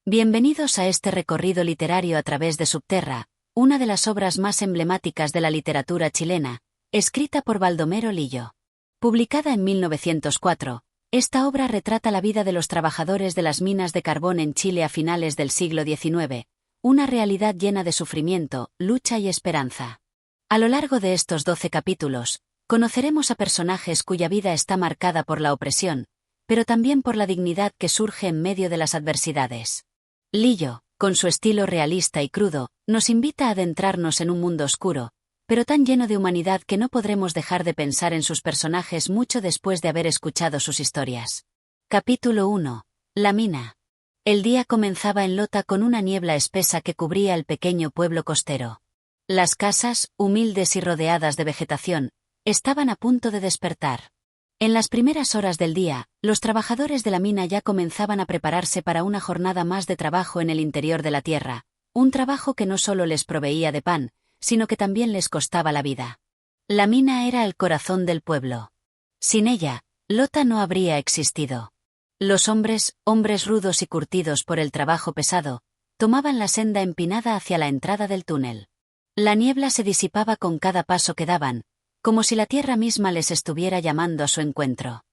Bienvenidos a este recorrido literario a través de Subterra, una de las obras más emblemáticas de la literatura chilena, escrita por Baldomero Lillo. Publicada en 1904, esta obra retrata la vida de los trabajadores de las minas de carbón en Chile a finales del siglo XIX, una realidad llena de sufrimiento, lucha y esperanza. A lo largo de estos 12 capítulos, conoceremos a personajes cuya vida está marcada por la opresión, pero también por la dignidad que surge en medio de las adversidades. Lillo, con su estilo realista y crudo, nos invita a adentrarnos en un mundo oscuro, pero tan lleno de humanidad que no podremos dejar de pensar en sus personajes mucho después de haber escuchado sus historias. Capítulo 1. La mina. El día comenzaba en Lota con una niebla espesa que cubría el pequeño pueblo costero. Las casas, humildes y rodeadas de vegetación, estaban a punto de despertar. En las primeras horas del día, los trabajadores de la mina ya comenzaban a prepararse para una jornada más de trabajo en el interior de la tierra, un trabajo que no solo les proveía de pan, sino que también les costaba la vida. La mina era el corazón del pueblo. Sin ella, Lota no habría existido. Los hombres rudos y curtidos por el trabajo pesado, tomaban la senda empinada hacia la entrada del túnel. La niebla se disipaba con cada paso que daban, como si la tierra misma les estuviera llamando a su encuentro.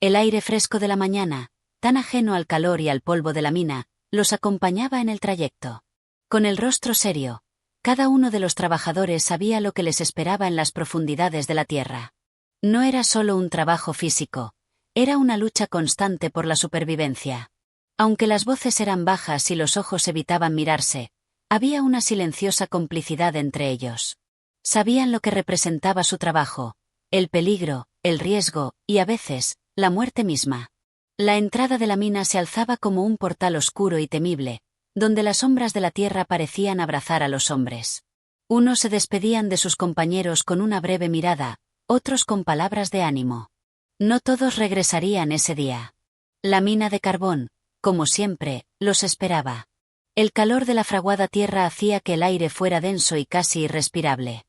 El aire fresco de la mañana, tan ajeno al calor y al polvo de la mina, los acompañaba en el trayecto. Con el rostro serio, cada uno de los trabajadores sabía lo que les esperaba en las profundidades de la tierra. No era solo un trabajo físico, era una lucha constante por la supervivencia. Aunque las voces eran bajas y los ojos evitaban mirarse, había una silenciosa complicidad entre ellos. Sabían lo que representaba su trabajo, el peligro, el riesgo, y a veces, la muerte misma. La entrada de la mina se alzaba como un portal oscuro y temible, donde las sombras de la tierra parecían abrazar a los hombres. Unos se despedían de sus compañeros con una breve mirada, otros con palabras de ánimo. No todos regresarían ese día. La mina de carbón, como siempre, los esperaba. El calor de la fraguada tierra hacía que el aire fuera denso y casi irrespirable.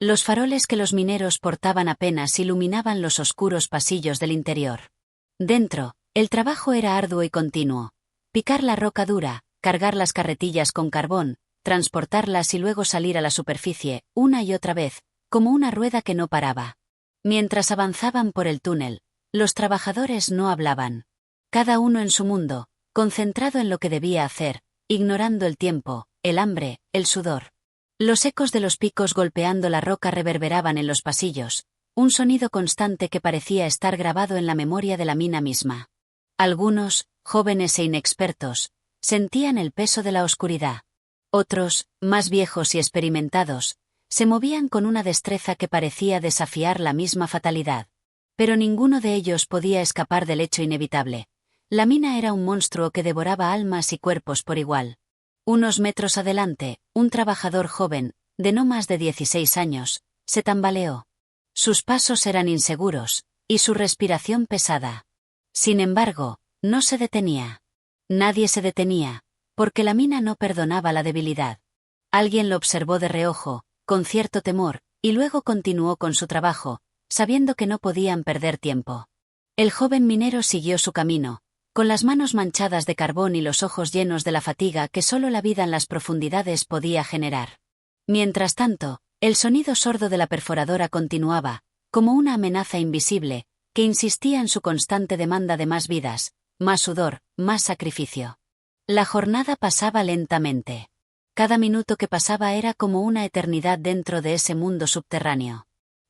Los faroles que los mineros portaban apenas iluminaban los oscuros pasillos del interior. Dentro, el trabajo era arduo y continuo. Picar la roca dura, cargar las carretillas con carbón, transportarlas y luego salir a la superficie, una y otra vez, como una rueda que no paraba. Mientras avanzaban por el túnel, los trabajadores no hablaban. Cada uno en su mundo, concentrado en lo que debía hacer, ignorando el tiempo, el hambre, el sudor. Los ecos de los picos golpeando la roca reverberaban en los pasillos, un sonido constante que parecía estar grabado en la memoria de la mina misma. Algunos, jóvenes e inexpertos, sentían el peso de la oscuridad. Otros, más viejos y experimentados, se movían con una destreza que parecía desafiar la misma fatalidad. Pero ninguno de ellos podía escapar del hecho inevitable. La mina era un monstruo que devoraba almas y cuerpos por igual. Unos metros adelante, un trabajador joven, de no más de 16 años, se tambaleó. Sus pasos eran inseguros, y su respiración pesada. Sin embargo, no se detenía. Nadie se detenía, porque la mina no perdonaba la debilidad. Alguien lo observó de reojo, con cierto temor, y luego continuó con su trabajo, sabiendo que no podían perder tiempo. El joven minero siguió su camino, con las manos manchadas de carbón y los ojos llenos de la fatiga que solo la vida en las profundidades podía generar. Mientras tanto, el sonido sordo de la perforadora continuaba, como una amenaza invisible, que insistía en su constante demanda de más vidas, más sudor, más sacrificio. La jornada pasaba lentamente. Cada minuto que pasaba era como una eternidad dentro de ese mundo subterráneo.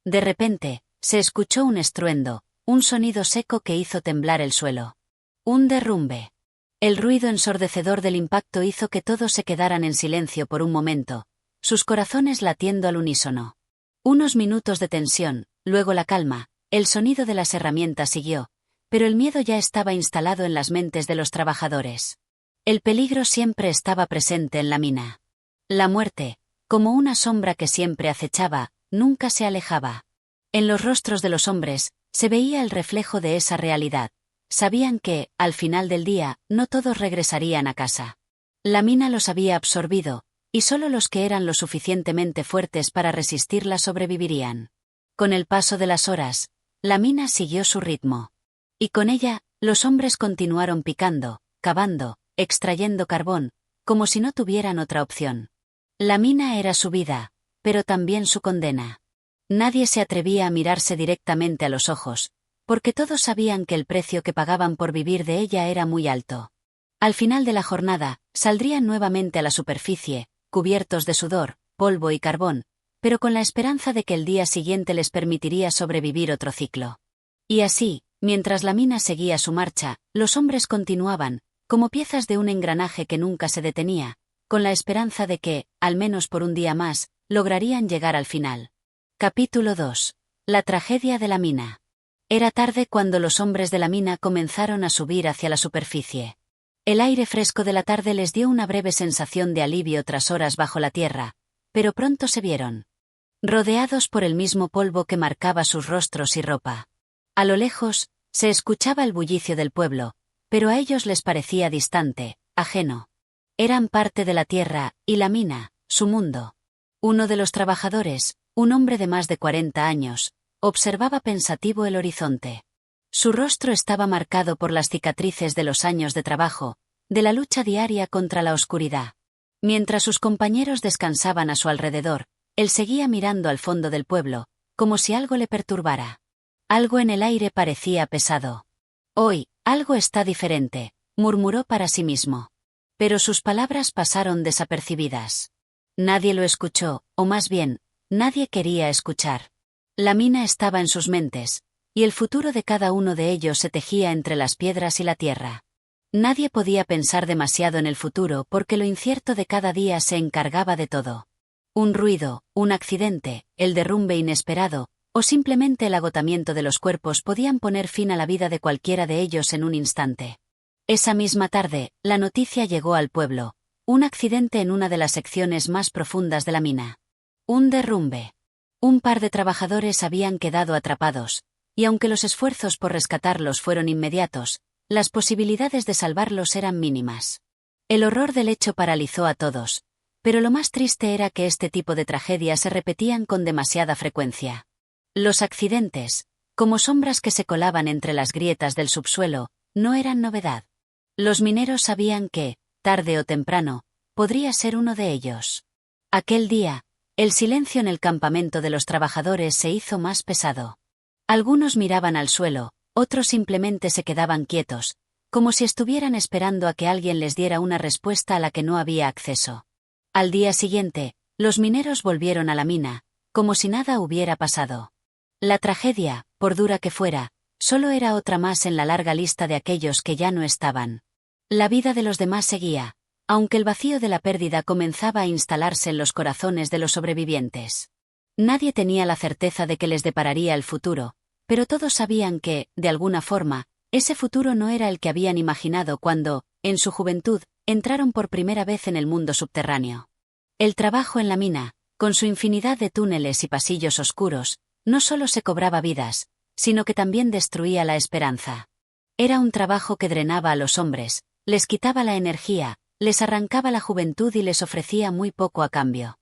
De repente, se escuchó un estruendo, un sonido seco que hizo temblar el suelo. Un derrumbe. El ruido ensordecedor del impacto hizo que todos se quedaran en silencio por un momento, sus corazones latiendo al unísono. Unos minutos de tensión, luego la calma, el sonido de las herramientas siguió, pero el miedo ya estaba instalado en las mentes de los trabajadores. El peligro siempre estaba presente en la mina. La muerte, como una sombra que siempre acechaba, nunca se alejaba. En los rostros de los hombres, se veía el reflejo de esa realidad. Sabían que, al final del día, no todos regresarían a casa. La mina los había absorbido, y solo los que eran lo suficientemente fuertes para resistirla sobrevivirían. Con el paso de las horas, la mina siguió su ritmo. Y con ella, los hombres continuaron picando, cavando, extrayendo carbón, como si no tuvieran otra opción. La mina era su vida, pero también su condena. Nadie se atrevía a mirarse directamente a los ojos, porque todos sabían que el precio que pagaban por vivir de ella era muy alto. Al final de la jornada, saldrían nuevamente a la superficie, cubiertos de sudor, polvo y carbón, pero con la esperanza de que el día siguiente les permitiría sobrevivir otro ciclo. Y así, mientras la mina seguía su marcha, los hombres continuaban, como piezas de un engranaje que nunca se detenía, con la esperanza de que, al menos por un día más, lograrían llegar al final. Capítulo 2. La tragedia de la mina. Era tarde cuando los hombres de la mina comenzaron a subir hacia la superficie. El aire fresco de la tarde les dio una breve sensación de alivio tras horas bajo la tierra, pero pronto se vieron rodeados por el mismo polvo que marcaba sus rostros y ropa. A lo lejos, se escuchaba el bullicio del pueblo, pero a ellos les parecía distante, ajeno. Eran parte de la tierra, y la mina, su mundo. Uno de los trabajadores, un hombre de más de 40 años, observaba pensativo el horizonte. Su rostro estaba marcado por las cicatrices de los años de trabajo, de la lucha diaria contra la oscuridad. Mientras sus compañeros descansaban a su alrededor, él seguía mirando al fondo del pueblo, como si algo le perturbara. Algo en el aire parecía pesado. Hoy, algo está diferente, murmuró para sí mismo. Pero sus palabras pasaron desapercibidas. Nadie lo escuchó, o más bien, nadie quería escuchar. La mina estaba en sus mentes, y el futuro de cada uno de ellos se tejía entre las piedras y la tierra. Nadie podía pensar demasiado en el futuro porque lo incierto de cada día se encargaba de todo. Un ruido, un accidente, el derrumbe inesperado, o simplemente el agotamiento de los cuerpos podían poner fin a la vida de cualquiera de ellos en un instante. Esa misma tarde, la noticia llegó al pueblo: un accidente en una de las secciones más profundas de la mina. Un derrumbe. Un par de trabajadores habían quedado atrapados, y aunque los esfuerzos por rescatarlos fueron inmediatos, las posibilidades de salvarlos eran mínimas. El horror del hecho paralizó a todos, pero lo más triste era que este tipo de tragedias se repetían con demasiada frecuencia. Los accidentes, como sombras que se colaban entre las grietas del subsuelo, no eran novedad. Los mineros sabían que, tarde o temprano, podría ser uno de ellos. Aquel día, el silencio en el campamento de los trabajadores se hizo más pesado. Algunos miraban al suelo, otros simplemente se quedaban quietos, como si estuvieran esperando a que alguien les diera una respuesta a la que no había acceso. Al día siguiente, los mineros volvieron a la mina, como si nada hubiera pasado. La tragedia, por dura que fuera, solo era otra más en la larga lista de aquellos que ya no estaban. La vida de los demás seguía, aunque el vacío de la pérdida comenzaba a instalarse en los corazones de los sobrevivientes. Nadie tenía la certeza de que les depararía el futuro, pero todos sabían que, de alguna forma, ese futuro no era el que habían imaginado cuando, en su juventud, entraron por primera vez en el mundo subterráneo. El trabajo en la mina, con su infinidad de túneles y pasillos oscuros, no solo se cobraba vidas, sino que también destruía la esperanza. Era un trabajo que drenaba a los hombres, les quitaba la energía, les arrancaba la juventud y les ofrecía muy poco a cambio.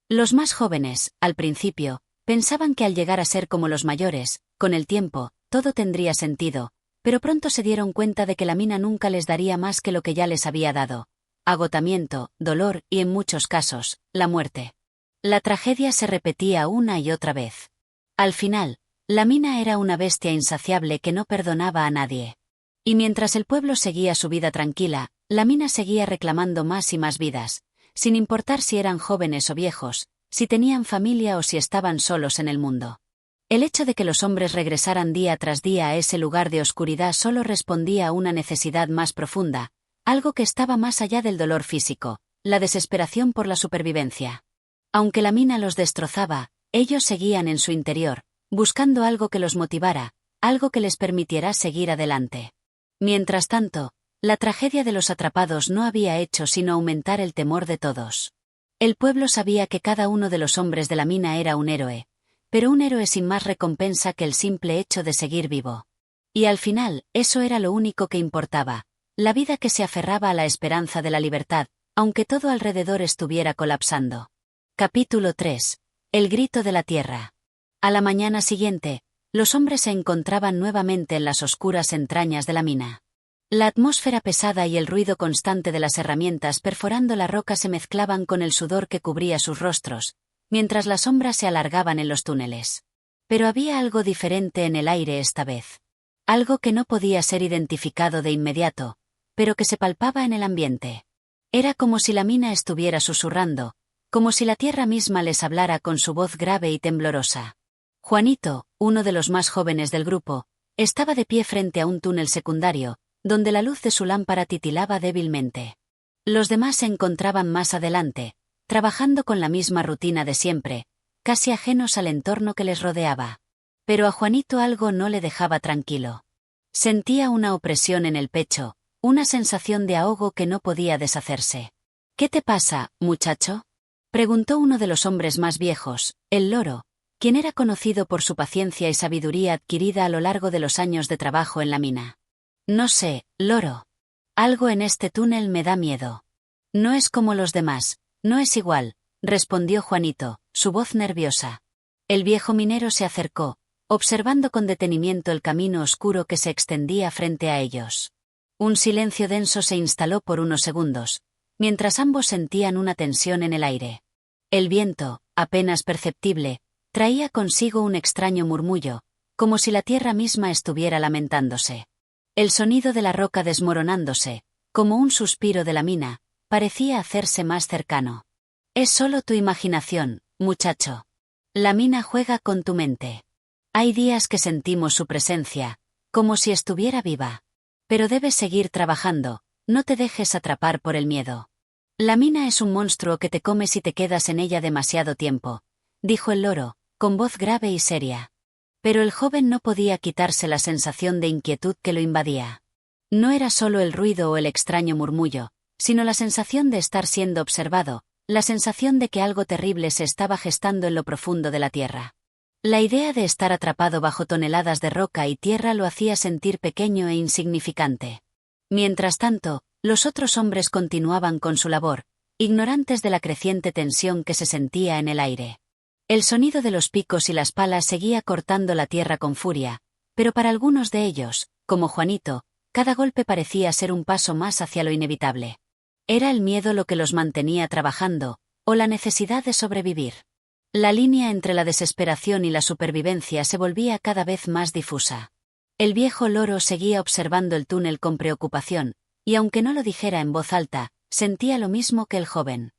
Los más jóvenes, al principio, pensaban que al llegar a ser como los mayores, con el tiempo, todo tendría sentido, pero pronto se dieron cuenta de que la mina nunca les daría más que lo que ya les había dado: agotamiento, dolor y, en muchos casos, la muerte. La tragedia se repetía una y otra vez. Al final, la mina era una bestia insaciable que no perdonaba a nadie. Y mientras el pueblo seguía su vida tranquila, la mina seguía reclamando más y más vidas, sin importar si eran jóvenes o viejos, si tenían familia o si estaban solos en el mundo. El hecho de que los hombres regresaran día tras día a ese lugar de oscuridad solo respondía a una necesidad más profunda, algo que estaba más allá del dolor físico: la desesperación por la supervivencia. Aunque la mina los destrozaba, ellos seguían en su interior, buscando algo que los motivara, algo que les permitiera seguir adelante. Mientras tanto, la tragedia de los atrapados no había hecho sino aumentar el temor de todos. El pueblo sabía que cada uno de los hombres de la mina era un héroe, pero un héroe sin más recompensa que el simple hecho de seguir vivo. Y al final, eso era lo único que importaba: la vida que se aferraba a la esperanza de la libertad, aunque todo alrededor estuviera colapsando. Capítulo 3. El grito de la tierra. A la mañana siguiente, los hombres se encontraban nuevamente en las oscuras entrañas de la mina. La atmósfera pesada y el ruido constante de las herramientas perforando la roca se mezclaban con el sudor que cubría sus rostros, mientras las sombras se alargaban en los túneles. Pero había algo diferente en el aire esta vez. Algo que no podía ser identificado de inmediato, pero que se palpaba en el ambiente. Era como si la mina estuviera susurrando, como si la tierra misma les hablara con su voz grave y temblorosa. Juanito, uno de los más jóvenes del grupo, estaba de pie frente a un túnel secundario, donde la luz de su lámpara titilaba débilmente. Los demás se encontraban más adelante, trabajando con la misma rutina de siempre, casi ajenos al entorno que les rodeaba. Pero a Juanito algo no le dejaba tranquilo. Sentía una opresión en el pecho, una sensación de ahogo que no podía deshacerse. «¿Qué te pasa, muchacho?», preguntó uno de los hombres más viejos, el loro, quien era conocido por su paciencia y sabiduría adquirida a lo largo de los años de trabajo en la mina. «No sé, loro. Algo en este túnel me da miedo». «No es como los demás, no es igual», respondió Juanito, su voz nerviosa. El viejo minero se acercó, observando con detenimiento el camino oscuro que se extendía frente a ellos. Un silencio denso se instaló por unos segundos, mientras ambos sentían una tensión en el aire. El viento, apenas perceptible, traía consigo un extraño murmullo, como si la tierra misma estuviera lamentándose. El sonido de la roca desmoronándose, como un suspiro de la mina, parecía hacerse más cercano. «Es solo tu imaginación, muchacho. La mina juega con tu mente. Hay días que sentimos su presencia, como si estuviera viva. Pero debes seguir trabajando, no te dejes atrapar por el miedo. La mina es un monstruo que te come si te quedas en ella demasiado tiempo», dijo el loro, con voz grave y seria. Pero el joven no podía quitarse la sensación de inquietud que lo invadía. No era solo el ruido o el extraño murmullo, sino la sensación de estar siendo observado, la sensación de que algo terrible se estaba gestando en lo profundo de la tierra. La idea de estar atrapado bajo toneladas de roca y tierra lo hacía sentir pequeño e insignificante. Mientras tanto, los otros hombres continuaban con su labor, ignorantes de la creciente tensión que se sentía en el aire. El sonido de los picos y las palas seguía cortando la tierra con furia, pero para algunos de ellos, como Juanito, cada golpe parecía ser un paso más hacia lo inevitable. ¿Era el miedo lo que los mantenía trabajando, o la necesidad de sobrevivir? La línea entre la desesperación y la supervivencia se volvía cada vez más difusa. El viejo loro seguía observando el túnel con preocupación, y aunque no lo dijera en voz alta, sentía lo mismo que el joven.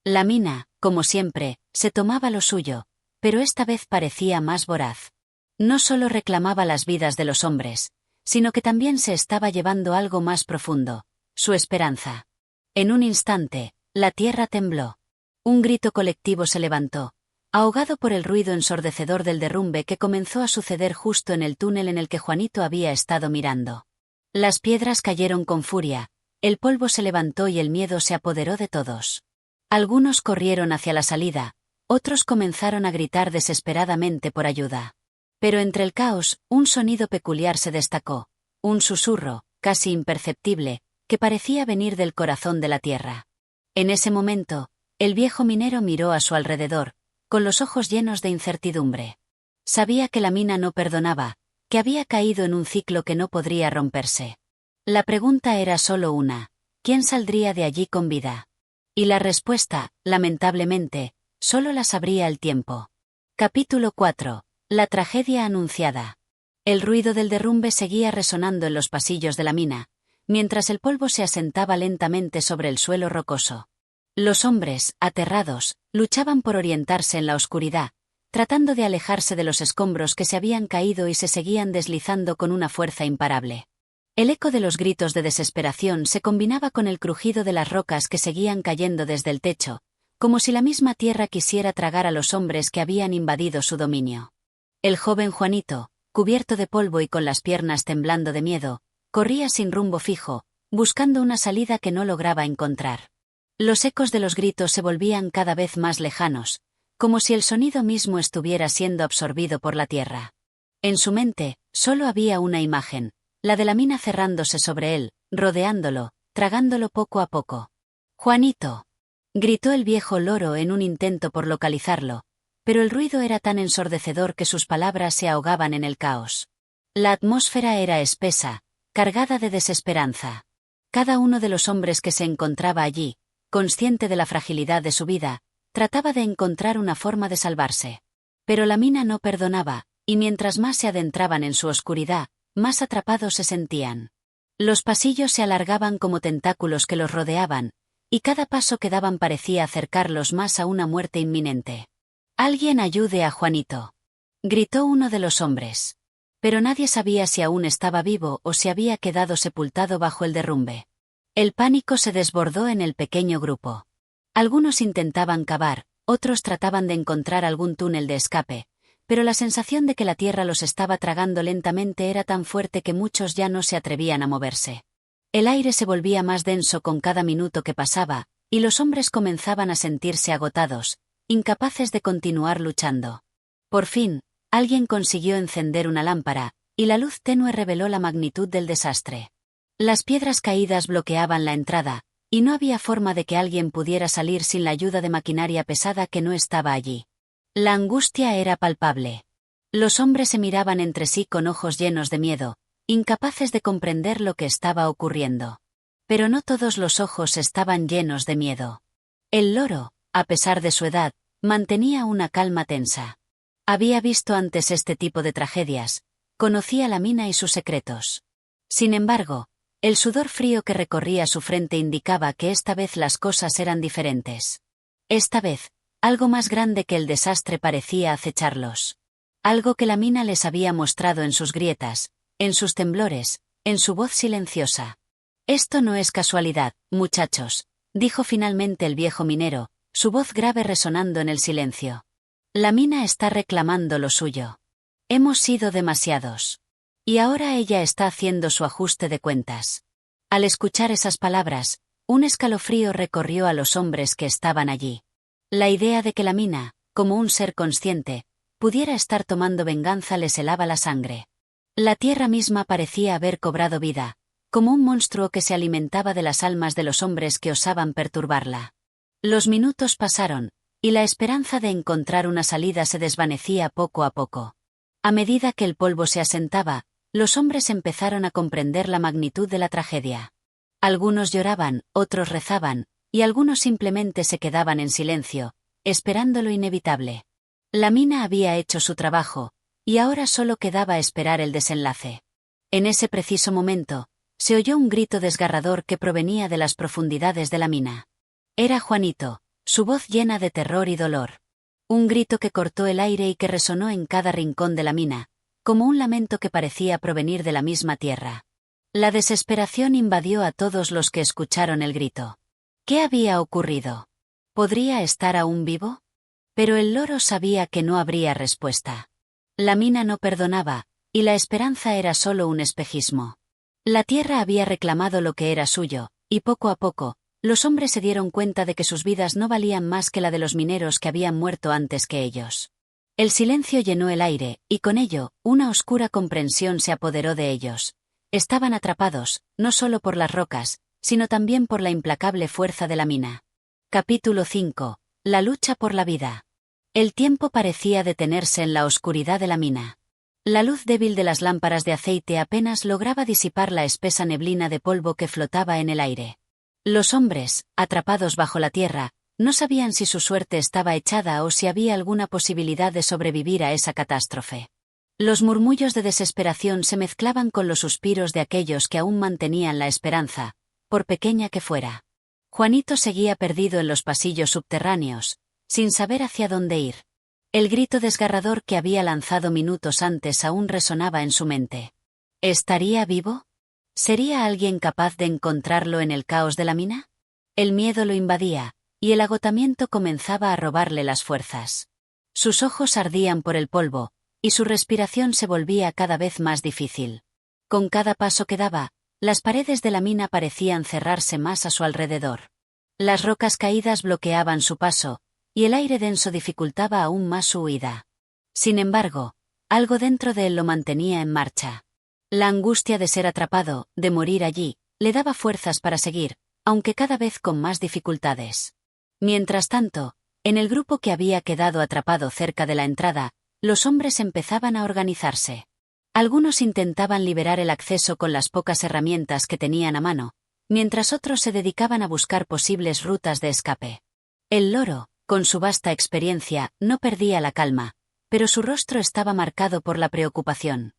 La mina, como siempre, se tomaba lo suyo, pero esta vez parecía más voraz. No solo reclamaba las vidas de los hombres, sino que también se estaba llevando algo más profundo, su esperanza. En un instante, la tierra tembló. Un grito colectivo se levantó, ahogado por el ruido ensordecedor del derrumbe que comenzó a suceder justo en el túnel en el que Juanito había estado mirando. Las piedras cayeron con furia, el polvo se levantó y el miedo se apoderó de todos. Algunos corrieron hacia la salida, otros comenzaron a gritar desesperadamente por ayuda. Pero entre el caos, un sonido peculiar se destacó, un susurro, casi imperceptible, que parecía venir del corazón de la tierra. En ese momento, el viejo minero miró a su alrededor, con los ojos llenos de incertidumbre. Sabía que la mina no perdonaba, que había caído en un ciclo que no podría romperse. La pregunta era solo una: ¿quién saldría de allí con vida? Y la respuesta, lamentablemente, solo la sabría el tiempo. Capítulo 4. La tragedia anunciada. El ruido del derrumbe seguía resonando en los pasillos de la mina, mientras el polvo se asentaba lentamente sobre el suelo rocoso. Los hombres, aterrados, luchaban por orientarse en la oscuridad, tratando de alejarse de los escombros que se habían caído y se seguían deslizando con una fuerza imparable. El eco de los gritos de desesperación se combinaba con el crujido de las rocas que seguían cayendo desde el techo, como si la misma tierra quisiera tragar a los hombres que habían invadido su dominio. El joven Juanito, cubierto de polvo y con las piernas temblando de miedo, corría sin rumbo fijo, buscando una salida que no lograba encontrar. Los ecos de los gritos se volvían cada vez más lejanos, como si el sonido mismo estuviera siendo absorbido por la tierra. En su mente, solo había una imagen, la de la mina cerrándose sobre él, rodeándolo, tragándolo poco a poco. «¡Juanito!», gritó el viejo loro en un intento por localizarlo, pero el ruido era tan ensordecedor que sus palabras se ahogaban en el caos. La atmósfera era espesa, cargada de desesperanza. Cada uno de los hombres que se encontraba allí, consciente de la fragilidad de su vida, trataba de encontrar una forma de salvarse. Pero la mina no perdonaba, y mientras más se adentraban en su oscuridad, más atrapados se sentían. Los pasillos se alargaban como tentáculos que los rodeaban, y cada paso que daban parecía acercarlos más a una muerte inminente. «Alguien ayude a Juanito», gritó uno de los hombres. Pero nadie sabía si aún estaba vivo o si había quedado sepultado bajo el derrumbe. El pánico se desbordó en el pequeño grupo. Algunos intentaban cavar, otros trataban de encontrar algún túnel de escape, pero la sensación de que la tierra los estaba tragando lentamente era tan fuerte que muchos ya no se atrevían a moverse. El aire se volvía más denso con cada minuto que pasaba, y los hombres comenzaban a sentirse agotados, incapaces de continuar luchando. Por fin, alguien consiguió encender una lámpara, y la luz tenue reveló la magnitud del desastre. Las piedras caídas bloqueaban la entrada, y no había forma de que alguien pudiera salir sin la ayuda de maquinaria pesada que no estaba allí. La angustia era palpable. Los hombres se miraban entre sí con ojos llenos de miedo, incapaces de comprender lo que estaba ocurriendo. Pero no todos los ojos estaban llenos de miedo. El loro, a pesar de su edad, mantenía una calma tensa. Había visto antes este tipo de tragedias, conocía la mina y sus secretos. Sin embargo, el sudor frío que recorría su frente indicaba que esta vez las cosas eran diferentes. Esta vez, algo más grande que el desastre parecía acecharlos. Algo que la mina les había mostrado en sus grietas, en sus temblores, en su voz silenciosa. «Esto no es casualidad, muchachos», dijo finalmente el viejo minero, su voz grave resonando en el silencio. «La mina está reclamando lo suyo. Hemos sido demasiados. Y ahora ella está haciendo su ajuste de cuentas». Al escuchar esas palabras, un escalofrío recorrió a los hombres que estaban allí. La idea de que la mina, como un ser consciente, pudiera estar tomando venganza les helaba la sangre. La tierra misma parecía haber cobrado vida, como un monstruo que se alimentaba de las almas de los hombres que osaban perturbarla. Los minutos pasaron, y la esperanza de encontrar una salida se desvanecía poco a poco. A medida que el polvo se asentaba, los hombres empezaron a comprender la magnitud de la tragedia. Algunos lloraban, otros rezaban, y algunos simplemente se quedaban en silencio, esperando lo inevitable. La mina había hecho su trabajo, y ahora solo quedaba esperar el desenlace. En ese preciso momento, se oyó un grito desgarrador que provenía de las profundidades de la mina. Era Juanito, su voz llena de terror y dolor. Un grito que cortó el aire y que resonó en cada rincón de la mina, como un lamento que parecía provenir de la misma tierra. La desesperación invadió a todos los que escucharon el grito. ¿Qué había ocurrido? ¿Podría estar aún vivo? Pero el loro sabía que no habría respuesta. La mina no perdonaba, y la esperanza era solo un espejismo. La tierra había reclamado lo que era suyo, y poco a poco, los hombres se dieron cuenta de que sus vidas no valían más que la de los mineros que habían muerto antes que ellos. El silencio llenó el aire, y con ello, una oscura comprensión se apoderó de ellos. Estaban atrapados, no solo por las rocas, sino también por la implacable fuerza de la mina. Capítulo 5. La lucha por la vida. El tiempo parecía detenerse en la oscuridad de la mina. La luz débil de las lámparas de aceite apenas lograba disipar la espesa neblina de polvo que flotaba en el aire. Los hombres, atrapados bajo la tierra, no sabían si su suerte estaba echada o si había alguna posibilidad de sobrevivir a esa catástrofe. Los murmullos de desesperación se mezclaban con los suspiros de aquellos que aún mantenían la esperanza, por pequeña que fuera. Juanito seguía perdido en los pasillos subterráneos, sin saber hacia dónde ir. El grito desgarrador que había lanzado minutos antes aún resonaba en su mente. ¿Estaría vivo? ¿Sería alguien capaz de encontrarlo en el caos de la mina? El miedo lo invadía, y el agotamiento comenzaba a robarle las fuerzas. Sus ojos ardían por el polvo, y su respiración se volvía cada vez más difícil. Con cada paso que daba, las paredes de la mina parecían cerrarse más a su alrededor. Las rocas caídas bloqueaban su paso, y el aire denso dificultaba aún más su huida. Sin embargo, algo dentro de él lo mantenía en marcha. La angustia de ser atrapado, de morir allí, le daba fuerzas para seguir, aunque cada vez con más dificultades. Mientras tanto, en el grupo que había quedado atrapado cerca de la entrada, los hombres empezaban a organizarse. Algunos intentaban liberar el acceso con las pocas herramientas que tenían a mano, mientras otros se dedicaban a buscar posibles rutas de escape. El loro, con su vasta experiencia, no perdía la calma, pero su rostro estaba marcado por la preocupación.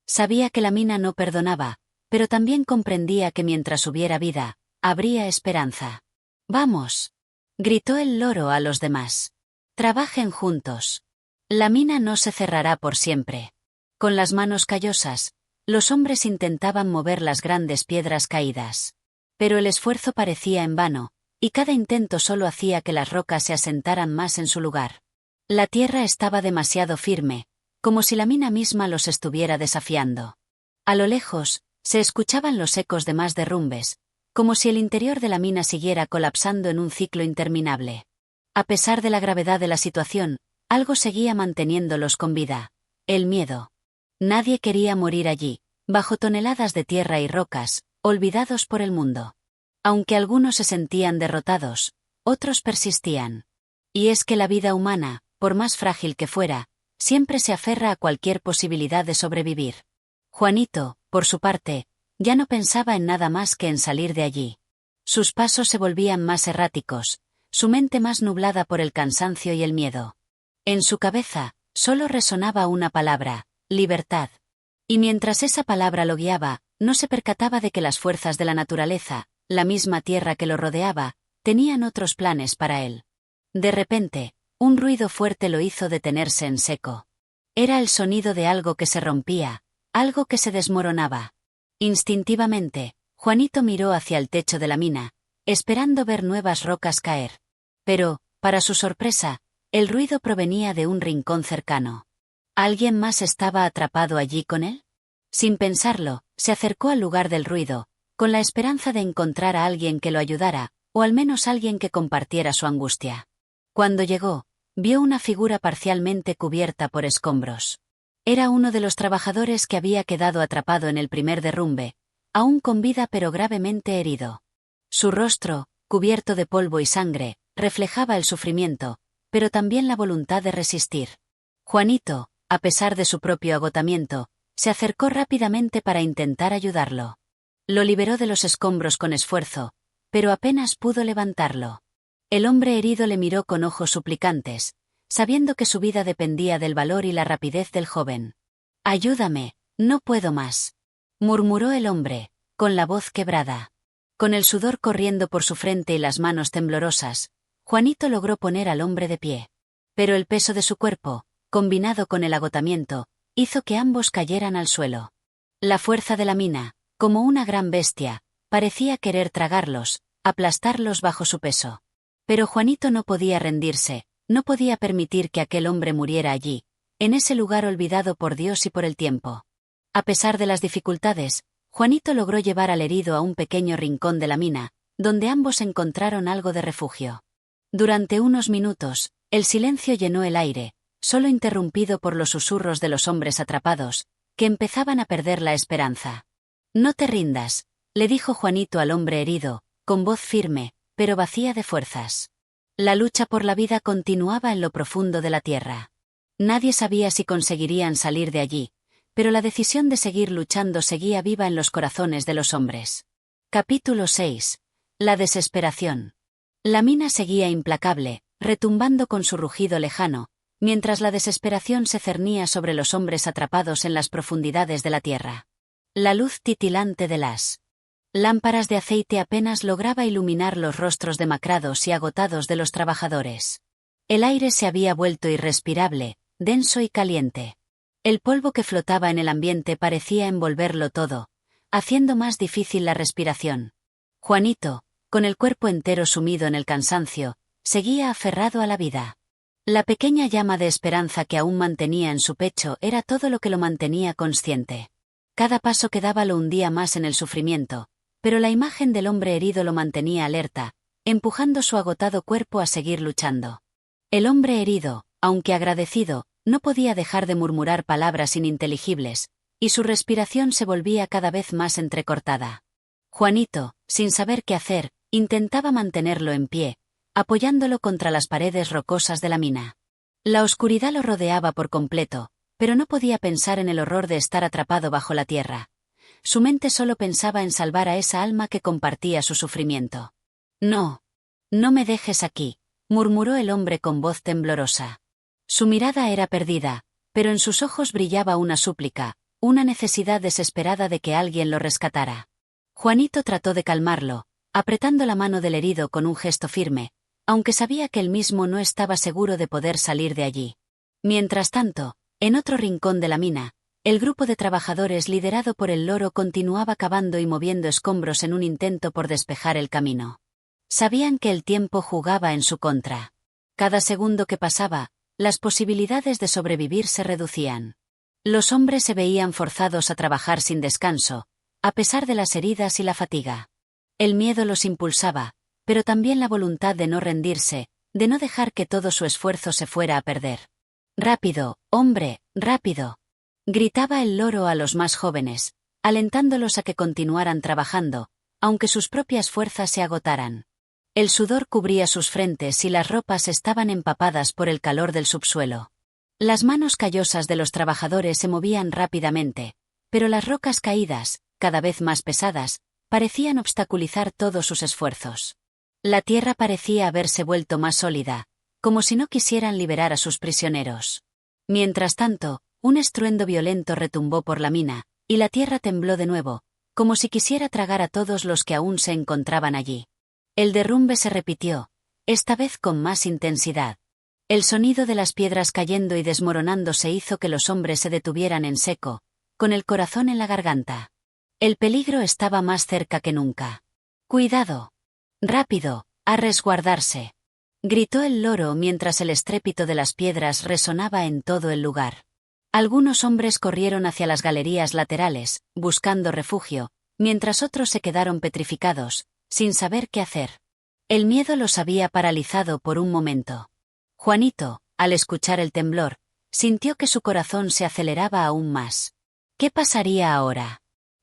Sabía que la mina no perdonaba, pero también comprendía que mientras hubiera vida, habría esperanza. «¡Vamos!», gritó el loro a los demás. «Trabajen juntos. La mina no se cerrará por siempre». Con las manos callosas, los hombres intentaban mover las grandes piedras caídas. Pero el esfuerzo parecía en vano, y cada intento solo hacía que las rocas se asentaran más en su lugar. La tierra estaba demasiado firme, como si la mina misma los estuviera desafiando. A lo lejos, se escuchaban los ecos de más derrumbes, como si el interior de la mina siguiera colapsando en un ciclo interminable. A pesar de la gravedad de la situación, algo seguía manteniéndolos con vida: el miedo. Nadie quería morir allí, bajo toneladas de tierra y rocas, olvidados por el mundo. Aunque algunos se sentían derrotados, otros persistían. Y es que la vida humana, por más frágil que fuera, siempre se aferra a cualquier posibilidad de sobrevivir. Juanito, por su parte, ya no pensaba en nada más que en salir de allí. Sus pasos se volvían más erráticos, su mente más nublada por el cansancio y el miedo. En su cabeza, solo resonaba una palabra: libertad. Y mientras esa palabra lo guiaba, no se percataba de que las fuerzas de la naturaleza, la misma tierra que lo rodeaba, tenían otros planes para él. De repente, un ruido fuerte lo hizo detenerse en seco. Era el sonido de algo que se rompía, algo que se desmoronaba. Instintivamente, Juanito miró hacia el techo de la mina, esperando ver nuevas rocas caer. Pero, para su sorpresa, el ruido provenía de un rincón cercano. ¿Alguien más estaba atrapado allí con él? Sin pensarlo, se acercó al lugar del ruido, con la esperanza de encontrar a alguien que lo ayudara, o al menos alguien que compartiera su angustia. Cuando llegó, vio una figura parcialmente cubierta por escombros. Era uno de los trabajadores que había quedado atrapado en el primer derrumbe, aún con vida pero gravemente herido. Su rostro, cubierto de polvo y sangre, reflejaba el sufrimiento, pero también la voluntad de resistir. Juanito, a pesar de su propio agotamiento, se acercó rápidamente para intentar ayudarlo. Lo liberó de los escombros con esfuerzo, pero apenas pudo levantarlo. El hombre herido le miró con ojos suplicantes, sabiendo que su vida dependía del valor y la rapidez del joven. «Ayúdame, no puedo más», murmuró el hombre, con la voz quebrada. Con el sudor corriendo por su frente y las manos temblorosas, Juanito logró poner al hombre de pie. Pero el peso de su cuerpo, combinado con el agotamiento, hizo que ambos cayeran al suelo. La fuerza de la mina, como una gran bestia, parecía querer tragarlos, aplastarlos bajo su peso. Pero Juanito no podía rendirse, no podía permitir que aquel hombre muriera allí, en ese lugar olvidado por Dios y por el tiempo. A pesar de las dificultades, Juanito logró llevar al herido a un pequeño rincón de la mina, donde ambos encontraron algo de refugio. Durante unos minutos, el silencio llenó el aire, solo interrumpido por los susurros de los hombres atrapados, que empezaban a perder la esperanza. «No te rindas», le dijo Juanito al hombre herido, con voz firme, pero vacía de fuerzas. La lucha por la vida continuaba en lo profundo de la tierra. Nadie sabía si conseguirían salir de allí, pero la decisión de seguir luchando seguía viva en los corazones de los hombres. Capítulo 6. La desesperación. La mina seguía implacable, retumbando con su rugido lejano, mientras la desesperación se cernía sobre los hombres atrapados en las profundidades de la tierra. La luz titilante de las lámparas de aceite apenas lograba iluminar los rostros demacrados y agotados de los trabajadores. El aire se había vuelto irrespirable, denso y caliente. El polvo que flotaba en el ambiente parecía envolverlo todo, haciendo más difícil la respiración. Juanito, con el cuerpo entero sumido en el cansancio, seguía aferrado a la vida. La pequeña llama de esperanza que aún mantenía en su pecho era todo lo que lo mantenía consciente. Cada paso que daba lo hundía más en el sufrimiento, pero la imagen del hombre herido lo mantenía alerta, empujando su agotado cuerpo a seguir luchando. El hombre herido, aunque agradecido, no podía dejar de murmurar palabras ininteligibles, y su respiración se volvía cada vez más entrecortada. Juanito, sin saber qué hacer, intentaba mantenerlo en pie, apoyándolo contra las paredes rocosas de la mina. La oscuridad lo rodeaba por completo, pero no podía pensar en el horror de estar atrapado bajo la tierra. Su mente solo pensaba en salvar a esa alma que compartía su sufrimiento. «No. No me dejes aquí», murmuró el hombre con voz temblorosa. Su mirada era perdida, pero en sus ojos brillaba una súplica, una necesidad desesperada de que alguien lo rescatara. Juanito trató de calmarlo, apretando la mano del herido con un gesto firme, aunque sabía que él mismo no estaba seguro de poder salir de allí. Mientras tanto, en otro rincón de la mina, el grupo de trabajadores liderado por el loro continuaba cavando y moviendo escombros en un intento por despejar el camino. Sabían que el tiempo jugaba en su contra. Cada segundo que pasaba, las posibilidades de sobrevivir se reducían. Los hombres se veían forzados a trabajar sin descanso, a pesar de las heridas y la fatiga. El miedo los impulsaba, pero también la voluntad de no rendirse, de no dejar que todo su esfuerzo se fuera a perder. «Rápido, hombre, rápido», gritaba el loro a los más jóvenes, alentándolos a que continuaran trabajando, aunque sus propias fuerzas se agotaran. El sudor cubría sus frentes y las ropas estaban empapadas por el calor del subsuelo. Las manos callosas de los trabajadores se movían rápidamente, pero las rocas caídas, cada vez más pesadas, parecían obstaculizar todos sus esfuerzos. La tierra parecía haberse vuelto más sólida, como si no quisieran liberar a sus prisioneros. Mientras tanto, un estruendo violento retumbó por la mina, y la tierra tembló de nuevo, como si quisiera tragar a todos los que aún se encontraban allí. El derrumbe se repitió, esta vez con más intensidad. El sonido de las piedras cayendo y desmoronándose hizo que los hombres se detuvieran en seco, con el corazón en la garganta. El peligro estaba más cerca que nunca. «Cuidado. Rápido, a resguardarse», gritó el loro mientras el estrépito de las piedras resonaba en todo el lugar. Algunos hombres corrieron hacia las galerías laterales, buscando refugio, mientras otros se quedaron petrificados, sin saber qué hacer. El miedo los había paralizado por un momento. Juanito, al escuchar el temblor, sintió que su corazón se aceleraba aún más. ¿Qué pasaría ahora?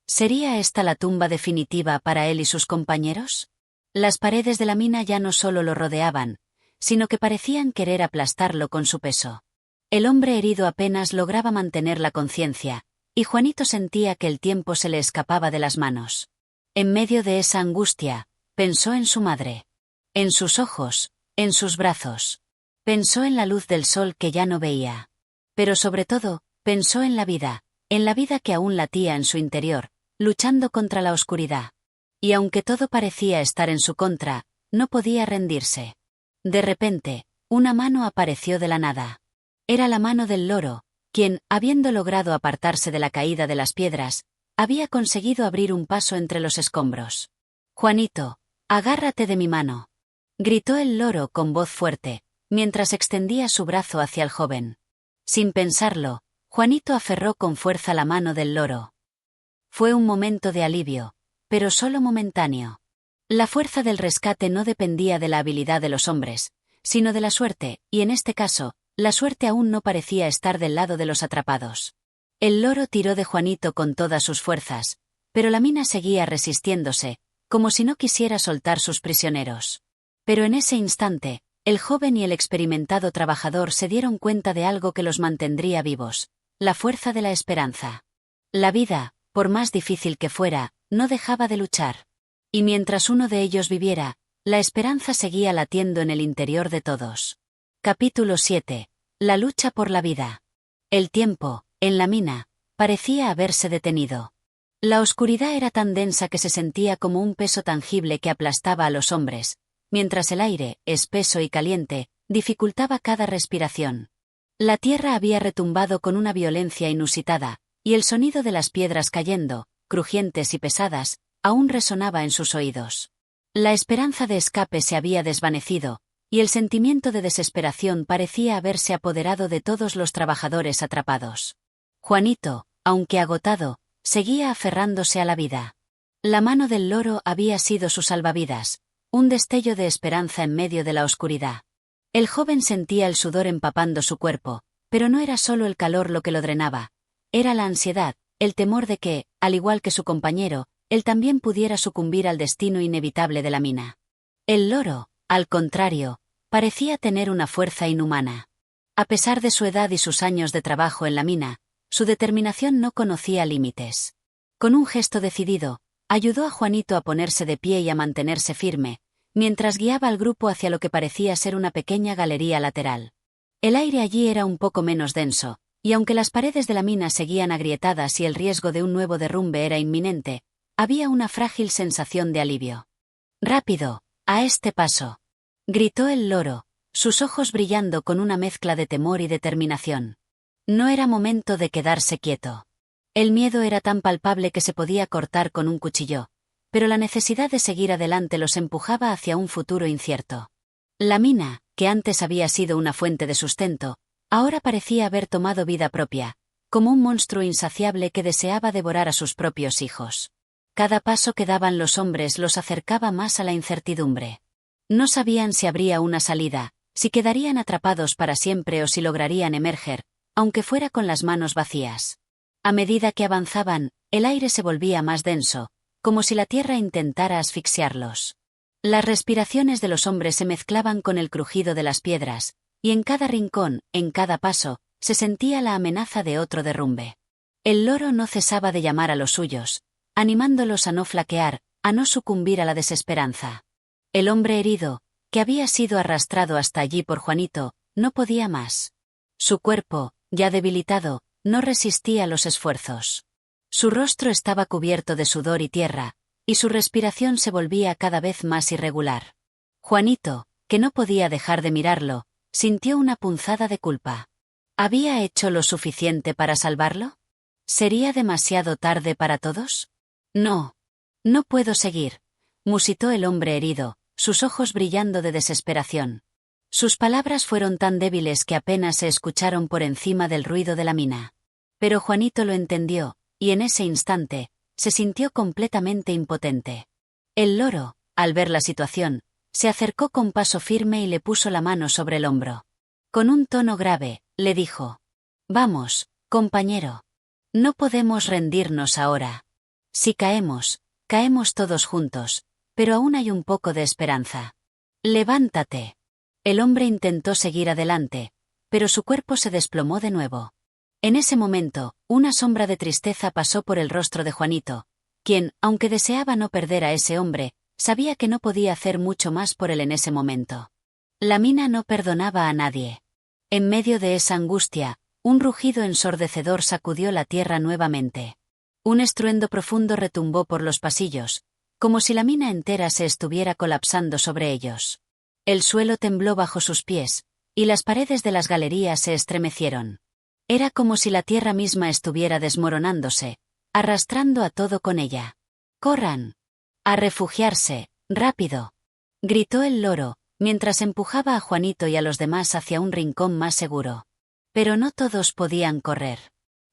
¿Sería esta la tumba definitiva para él y sus compañeros? Las paredes de la mina ya no solo lo rodeaban, sino que parecían querer aplastarlo con su peso. El hombre herido apenas lograba mantener la conciencia, y Juanito sentía que el tiempo se le escapaba de las manos. En medio de esa angustia, pensó en su madre. En sus ojos, en sus brazos. Pensó en la luz del sol que ya no veía. Pero sobre todo, pensó en la vida que aún latía en su interior, luchando contra la oscuridad. Y aunque todo parecía estar en su contra, no podía rendirse. De repente, una mano apareció de la nada. Era la mano del loro, quien, habiendo logrado apartarse de la caída de las piedras, había conseguido abrir un paso entre los escombros. «Juanito, agárrate de mi mano», gritó el loro con voz fuerte, mientras extendía su brazo hacia el joven. Sin pensarlo, Juanito aferró con fuerza la mano del loro. Fue un momento de alivio, pero solo momentáneo. La fuerza del rescate no dependía de la habilidad de los hombres, sino de la suerte, y en este caso, la suerte aún no parecía estar del lado de los atrapados. El loro tiró de Juanito con todas sus fuerzas, pero la mina seguía resistiéndose, como si no quisiera soltar sus prisioneros. Pero en ese instante, el joven y el experimentado trabajador se dieron cuenta de algo que los mantendría vivos: la fuerza de la esperanza. La vida, por más difícil que fuera, no dejaba de luchar. Y mientras uno de ellos viviera, la esperanza seguía latiendo en el interior de todos. Capítulo 7. La lucha por la vida. El tiempo, en la mina, parecía haberse detenido. La oscuridad era tan densa que se sentía como un peso tangible que aplastaba a los hombres, mientras el aire, espeso y caliente, dificultaba cada respiración. La tierra había retumbado con una violencia inusitada, y el sonido de las piedras cayendo, crujientes y pesadas, aún resonaba en sus oídos. La esperanza de escape se había desvanecido, y el sentimiento de desesperación parecía haberse apoderado de todos los trabajadores atrapados. Juanito, aunque agotado, seguía aferrándose a la vida. La mano del loro había sido su salvavidas, un destello de esperanza en medio de la oscuridad. El joven sentía el sudor empapando su cuerpo, pero no era solo el calor lo que lo drenaba, era la ansiedad, el temor de que, al igual que su compañero, él también pudiera sucumbir al destino inevitable de la mina. El loro, al contrario, parecía tener una fuerza inhumana. A pesar de su edad y sus años de trabajo en la mina, su determinación no conocía límites. Con un gesto decidido, ayudó a Juanito a ponerse de pie y a mantenerse firme, mientras guiaba al grupo hacia lo que parecía ser una pequeña galería lateral. El aire allí era un poco menos denso, y aunque las paredes de la mina seguían agrietadas y el riesgo de un nuevo derrumbe era inminente, había una frágil sensación de alivio. «Rápido, a este paso», gritó el loro, sus ojos brillando con una mezcla de temor y determinación. No era momento de quedarse quieto. El miedo era tan palpable que se podía cortar con un cuchillo, pero la necesidad de seguir adelante los empujaba hacia un futuro incierto. La mina, que antes había sido una fuente de sustento, ahora parecía haber tomado vida propia, como un monstruo insaciable que deseaba devorar a sus propios hijos. Cada paso que daban los hombres los acercaba más a la incertidumbre. No sabían si habría una salida, si quedarían atrapados para siempre o si lograrían emerger, aunque fuera con las manos vacías. A medida que avanzaban, el aire se volvía más denso, como si la tierra intentara asfixiarlos. Las respiraciones de los hombres se mezclaban con el crujido de las piedras, y en cada rincón, en cada paso, se sentía la amenaza de otro derrumbe. El loro no cesaba de llamar a los suyos, animándolos a no flaquear, a no sucumbir a la desesperanza. El hombre herido, que había sido arrastrado hasta allí por Juanito, no podía más. Su cuerpo, ya debilitado, no resistía los esfuerzos. Su rostro estaba cubierto de sudor y tierra, y su respiración se volvía cada vez más irregular. Juanito, que no podía dejar de mirarlo, sintió una punzada de culpa. ¿Había hecho lo suficiente para salvarlo? ¿Sería demasiado tarde para todos? No. No puedo seguir, musitó el hombre herido, sus ojos brillando de desesperación. Sus palabras fueron tan débiles que apenas se escucharon por encima del ruido de la mina. Pero Juanito lo entendió, y en ese instante, se sintió completamente impotente. El loro, al ver la situación, se acercó con paso firme y le puso la mano sobre el hombro. Con un tono grave, le dijo: «Vamos, compañero. No podemos rendirnos ahora. Si caemos, caemos todos juntos, pero aún hay un poco de esperanza. Levántate». El hombre intentó seguir adelante, pero su cuerpo se desplomó de nuevo. En ese momento, una sombra de tristeza pasó por el rostro de Juanito, quien, aunque deseaba no perder a ese hombre, sabía que no podía hacer mucho más por él en ese momento. La mina no perdonaba a nadie. En medio de esa angustia, un rugido ensordecedor sacudió la tierra nuevamente. Un estruendo profundo retumbó por los pasillos, como si la mina entera se estuviera colapsando sobre ellos. El suelo tembló bajo sus pies, y las paredes de las galerías se estremecieron. Era como si la tierra misma estuviera desmoronándose, arrastrando a todo con ella. «¡Corran! ¡A refugiarse, rápido!», gritó el loro, mientras empujaba a Juanito y a los demás hacia un rincón más seguro. Pero no todos podían correr.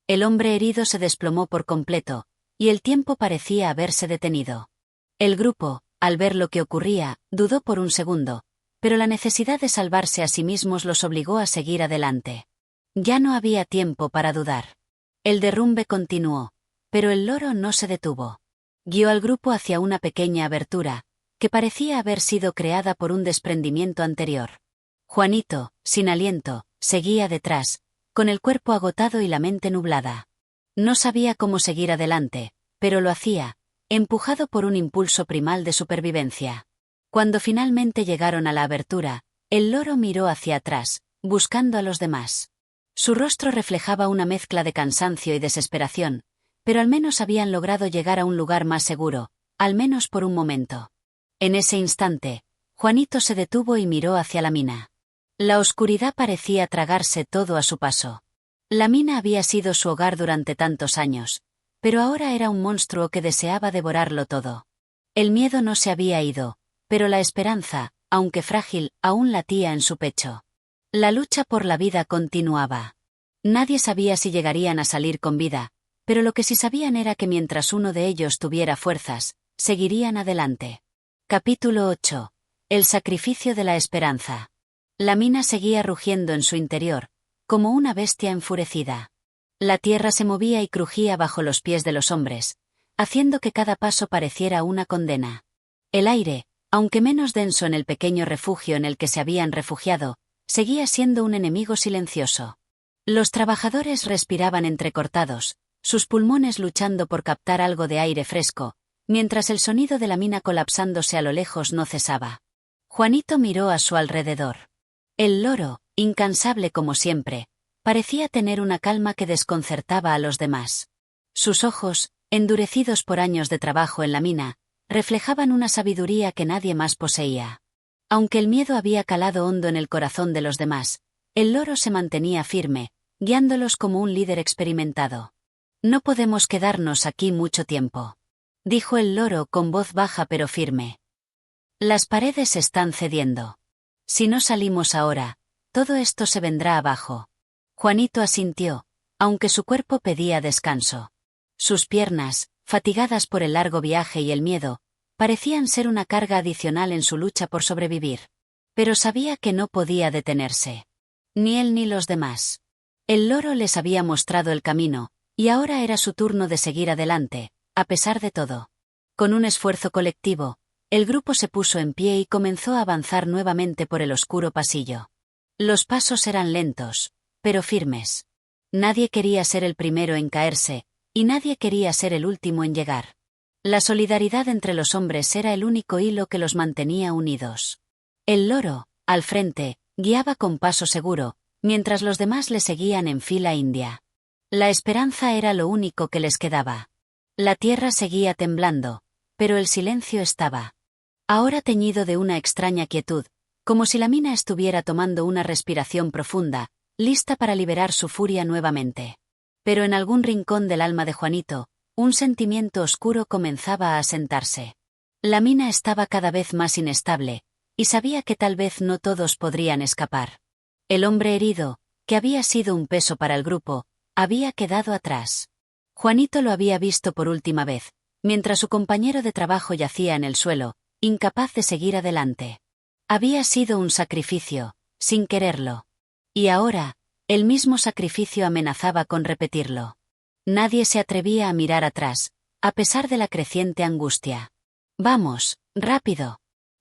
El hombre herido se desplomó por completo, y el tiempo parecía haberse detenido. El grupo, al ver lo que ocurría, dudó por un segundo, pero la necesidad de salvarse a sí mismos los obligó a seguir adelante. Ya no había tiempo para dudar. El derrumbe continuó, pero el loro no se detuvo. Guió al grupo hacia una pequeña abertura, que parecía haber sido creada por un desprendimiento anterior. Juanito, sin aliento, seguía detrás, con el cuerpo agotado y la mente nublada. No sabía cómo seguir adelante, pero lo hacía, empujado por un impulso primal de supervivencia. Cuando finalmente llegaron a la abertura, el loro miró hacia atrás, buscando a los demás. Su rostro reflejaba una mezcla de cansancio y desesperación, pero al menos habían logrado llegar a un lugar más seguro, al menos por un momento. En ese instante, Juanito se detuvo y miró hacia la mina. La oscuridad parecía tragarse todo a su paso. La mina había sido su hogar durante tantos años, pero ahora era un monstruo que deseaba devorarlo todo. El miedo no se había ido, pero la esperanza, aunque frágil, aún latía en su pecho. La lucha por la vida continuaba. Nadie sabía si llegarían a salir con vida, pero lo que sí sabían era que mientras uno de ellos tuviera fuerzas, seguirían adelante. Capítulo 8. El sacrificio de la esperanza. La mina seguía rugiendo en su interior, como una bestia enfurecida. La tierra se movía y crujía bajo los pies de los hombres, haciendo que cada paso pareciera una condena. El aire, aunque menos denso en el pequeño refugio en el que se habían refugiado, seguía siendo un enemigo silencioso. Los trabajadores respiraban entrecortados, sus pulmones luchando por captar algo de aire fresco, mientras el sonido de la mina colapsándose a lo lejos no cesaba. Juanito miró a su alrededor. El loro, incansable como siempre, parecía tener una calma que desconcertaba a los demás. Sus ojos, endurecidos por años de trabajo en la mina, reflejaban una sabiduría que nadie más poseía. Aunque el miedo había calado hondo en el corazón de los demás, el loro se mantenía firme, guiándolos como un líder experimentado. «No podemos quedarnos aquí mucho tiempo», dijo el loro con voz baja pero firme. «Las paredes están cediendo. Si no salimos ahora, todo esto se vendrá abajo». Juanito asintió, aunque su cuerpo pedía descanso. Sus piernas, fatigadas por el largo viaje y el miedo, parecían ser una carga adicional en su lucha por sobrevivir. Pero sabía que no podía detenerse. Ni él ni los demás. El loro les había mostrado el camino, y ahora era su turno de seguir adelante, a pesar de todo. Con un esfuerzo colectivo, el grupo se puso en pie y comenzó a avanzar nuevamente por el oscuro pasillo. Los pasos eran lentos, pero firmes. Nadie quería ser el primero en caerse, y nadie quería ser el último en llegar. La solidaridad entre los hombres era el único hilo que los mantenía unidos. El loro, al frente, guiaba con paso seguro, mientras los demás le seguían en fila india. La esperanza era lo único que les quedaba. La tierra seguía temblando, pero el silencio estaba ahora teñido de una extraña quietud, como si la mina estuviera tomando una respiración profunda, lista para liberar su furia nuevamente. Pero en algún rincón del alma de Juanito, un sentimiento oscuro comenzaba a asentarse. La mina estaba cada vez más inestable, y sabía que tal vez no todos podrían escapar. El hombre herido, que había sido un peso para el grupo, había quedado atrás. Juanito lo había visto por última vez, mientras su compañero de trabajo yacía en el suelo, incapaz de seguir adelante. Había sido un sacrificio, sin quererlo. Y ahora, el mismo sacrificio amenazaba con repetirlo. Nadie se atrevía a mirar atrás, a pesar de la creciente angustia. «Vamos, rápido»,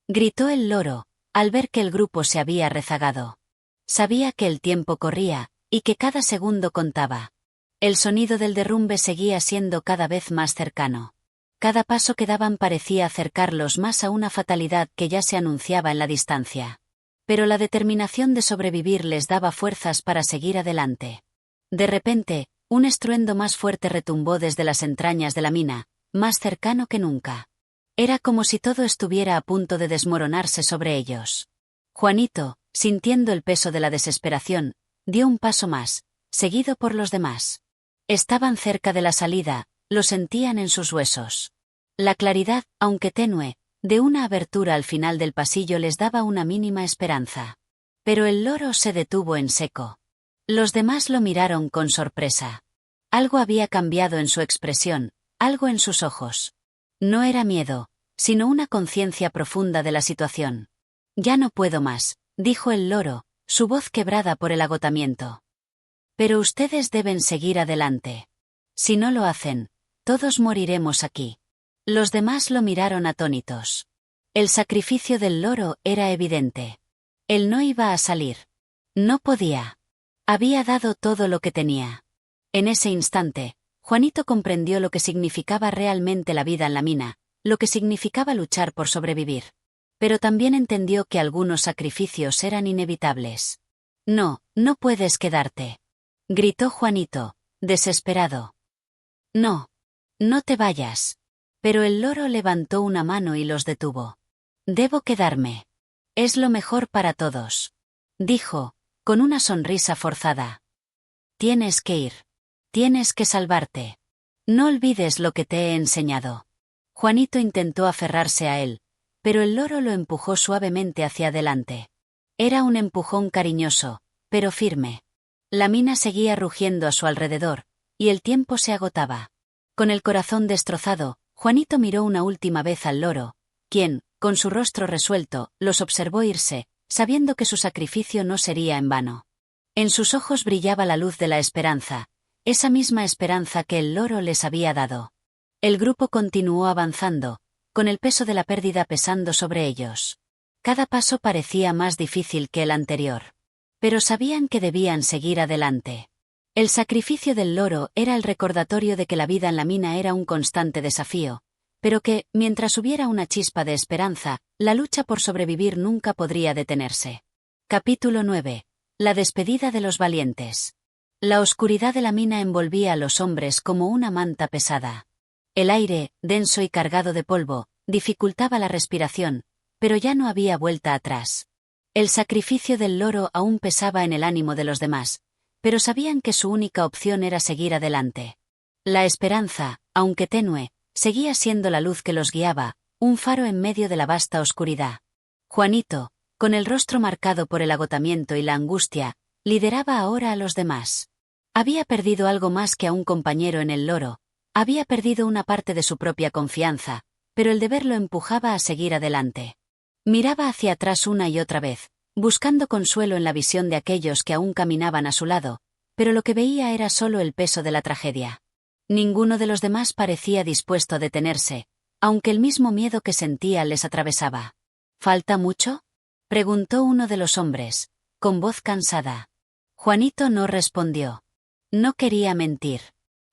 gritó el loro, al ver que el grupo se había rezagado. Sabía que el tiempo corría, y que cada segundo contaba. El sonido del derrumbe seguía siendo cada vez más cercano. Cada paso que daban parecía acercarlos más a una fatalidad que ya se anunciaba en la distancia. Pero la determinación de sobrevivir les daba fuerzas para seguir adelante. De repente, un estruendo más fuerte retumbó desde las entrañas de la mina, más cercano que nunca. Era como si todo estuviera a punto de desmoronarse sobre ellos. Juanito, sintiendo el peso de la desesperación, dio un paso más, seguido por los demás. Estaban cerca de la salida, lo sentían en sus huesos. La claridad, aunque tenue, de una abertura al final del pasillo les daba una mínima esperanza. Pero el loro se detuvo en seco. Los demás lo miraron con sorpresa. Algo había cambiado en su expresión, algo en sus ojos. No era miedo, sino una conciencia profunda de la situación. «Ya no puedo más», dijo el loro, su voz quebrada por el agotamiento. «Pero ustedes deben seguir adelante. Si no lo hacen, todos moriremos aquí». Los demás lo miraron atónitos. El sacrificio del loro era evidente. Él no iba a salir. No podía. Había dado todo lo que tenía. En ese instante, Juanito comprendió lo que significaba realmente la vida en la mina, lo que significaba luchar por sobrevivir. Pero también entendió que algunos sacrificios eran inevitables. «No, no puedes quedarte», gritó Juanito, desesperado. «No. No te vayas». Pero el loro levantó una mano y los detuvo. «Debo quedarme. Es lo mejor para todos», dijo, con una sonrisa forzada. «Tienes que ir. Tienes que salvarte. No olvides lo que te he enseñado». Juanito intentó aferrarse a él, pero el loro lo empujó suavemente hacia adelante. Era un empujón cariñoso, pero firme. La mina seguía rugiendo a su alrededor, y el tiempo se agotaba. Con el corazón destrozado, Juanito miró una última vez al loro, quien, con su rostro resuelto, los observó irse, sabiendo que su sacrificio no sería en vano. En sus ojos brillaba la luz de la esperanza, esa misma esperanza que el loro les había dado. El grupo continuó avanzando, con el peso de la pérdida pesando sobre ellos. Cada paso parecía más difícil que el anterior. pero sabían que debían seguir adelante. El sacrificio del loro era el recordatorio de que la vida en la mina era un constante desafío, pero que, mientras hubiera una chispa de esperanza, la lucha por sobrevivir nunca podría detenerse. Capítulo 9. La despedida de los valientes. La oscuridad de la mina envolvía a los hombres como una manta pesada. El aire, denso y cargado de polvo, dificultaba la respiración, pero ya no había vuelta atrás. El sacrificio del loro aún pesaba en el ánimo de los demás, pero sabían que su única opción era seguir adelante. La esperanza, aunque tenue, seguía siendo la luz que los guiaba, un faro en medio de la vasta oscuridad. Juanito, con el rostro marcado por el agotamiento y la angustia, lideraba ahora a los demás. Había perdido algo más que a un compañero en el loro, había perdido una parte de su propia confianza, pero el deber lo empujaba a seguir adelante. Miraba hacia atrás una y otra vez, buscando consuelo en la visión de aquellos que aún caminaban a su lado, pero lo que veía era solo el peso de la tragedia. Ninguno de los demás parecía dispuesto a detenerse, aunque el mismo miedo que sentía les atravesaba. ¿Falta mucho?, preguntó uno de los hombres, con voz cansada. Juanito no respondió. No quería mentir.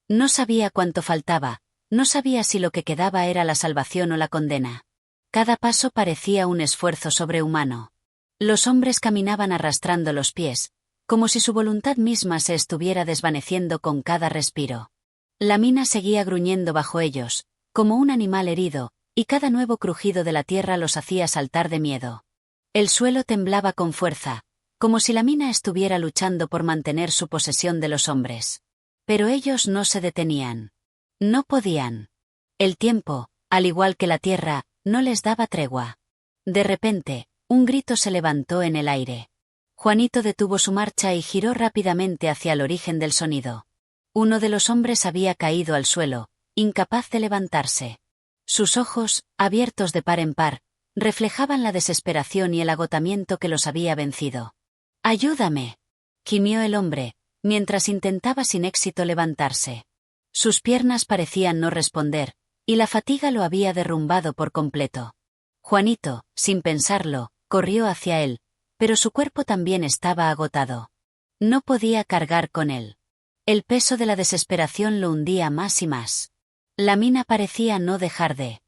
No sabía cuánto faltaba, no sabía si lo que quedaba era la salvación o la condena. Cada paso parecía un esfuerzo sobrehumano. Los hombres caminaban arrastrando los pies, como si su voluntad misma se estuviera desvaneciendo con cada respiro. La mina seguía gruñendo bajo ellos, como un animal herido, y cada nuevo crujido de la tierra los hacía saltar de miedo. El suelo temblaba con fuerza, como si la mina estuviera luchando por mantener su posesión de los hombres. Pero ellos no se detenían. No podían. El tiempo, al igual que la tierra, no les daba tregua. De repente, un grito se levantó en el aire. Juanito detuvo su marcha y giró rápidamente hacia el origen del sonido. Uno de los hombres había caído al suelo, incapaz de levantarse. Sus ojos, abiertos de par en par, reflejaban la desesperación y el agotamiento que los había vencido. «¡Ayúdame!», gimió el hombre, mientras intentaba sin éxito levantarse. Sus piernas parecían no responder, y la fatiga lo había derrumbado por completo. Juanito, sin pensarlo, corrió hacia él, pero su cuerpo también estaba agotado. No podía cargar con él. El peso de la desesperación lo hundía más y más. La mina parecía no dejar de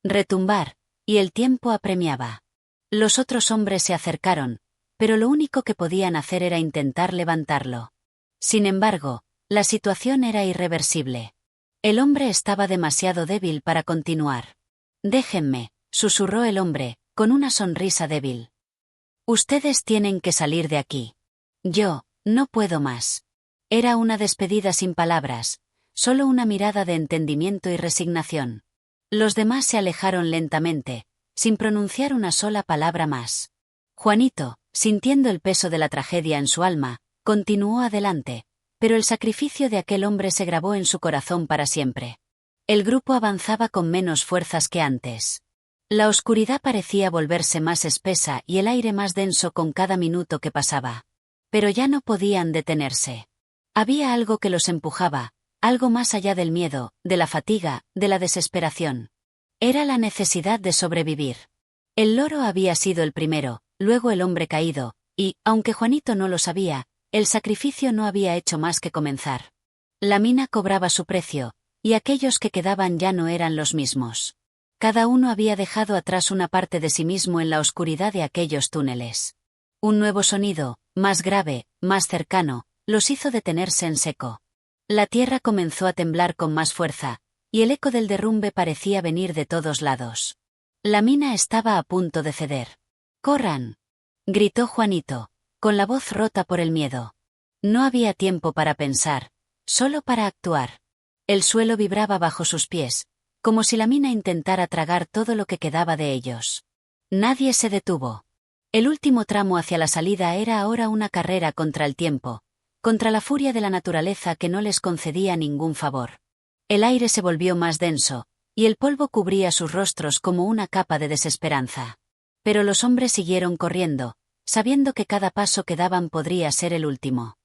retumbar, y el tiempo apremiaba. Los otros hombres se acercaron, pero lo único que podían hacer era intentar levantarlo. Sin embargo, la situación era irreversible. El hombre estaba demasiado débil para continuar. «Déjenme», susurró el hombre, con una sonrisa débil. «Ustedes tienen que salir de aquí. Yo, no puedo más». Era una despedida sin palabras, solo una mirada de entendimiento y resignación. Los demás se alejaron lentamente, sin pronunciar una sola palabra más. Juanito, sintiendo el peso de la tragedia en su alma, continuó adelante, pero el sacrificio de aquel hombre se grabó en su corazón para siempre. El grupo avanzaba con menos fuerzas que antes. La oscuridad parecía volverse más espesa y el aire más denso con cada minuto que pasaba. Pero ya no podían detenerse. Había algo que los empujaba, algo más allá del miedo, de la fatiga, de la desesperación. Era la necesidad de sobrevivir. El loro había sido el primero, luego el hombre caído, y, aunque Juanito no lo sabía, el sacrificio no había hecho más que comenzar. La mina cobraba su precio, y aquellos que quedaban ya no eran los mismos. Cada uno había dejado atrás una parte de sí mismo en la oscuridad de aquellos túneles. Un nuevo sonido, más grave, más cercano, los hizo detenerse en seco. La tierra comenzó a temblar con más fuerza, y el eco del derrumbe parecía venir de todos lados. La mina estaba a punto de ceder. «¡Corran!», gritó Juanito, con la voz rota por el miedo. No había tiempo para pensar, solo para actuar. El suelo vibraba bajo sus pies, como si la mina intentara tragar todo lo que quedaba de ellos. Nadie se detuvo. El último tramo hacia la salida era ahora una carrera contra el tiempo, contra la furia de la naturaleza que no les concedía ningún favor. El aire se volvió más denso, y el polvo cubría sus rostros como una capa de desesperanza. Pero los hombres siguieron corriendo, sabiendo que cada paso que daban podría ser el último.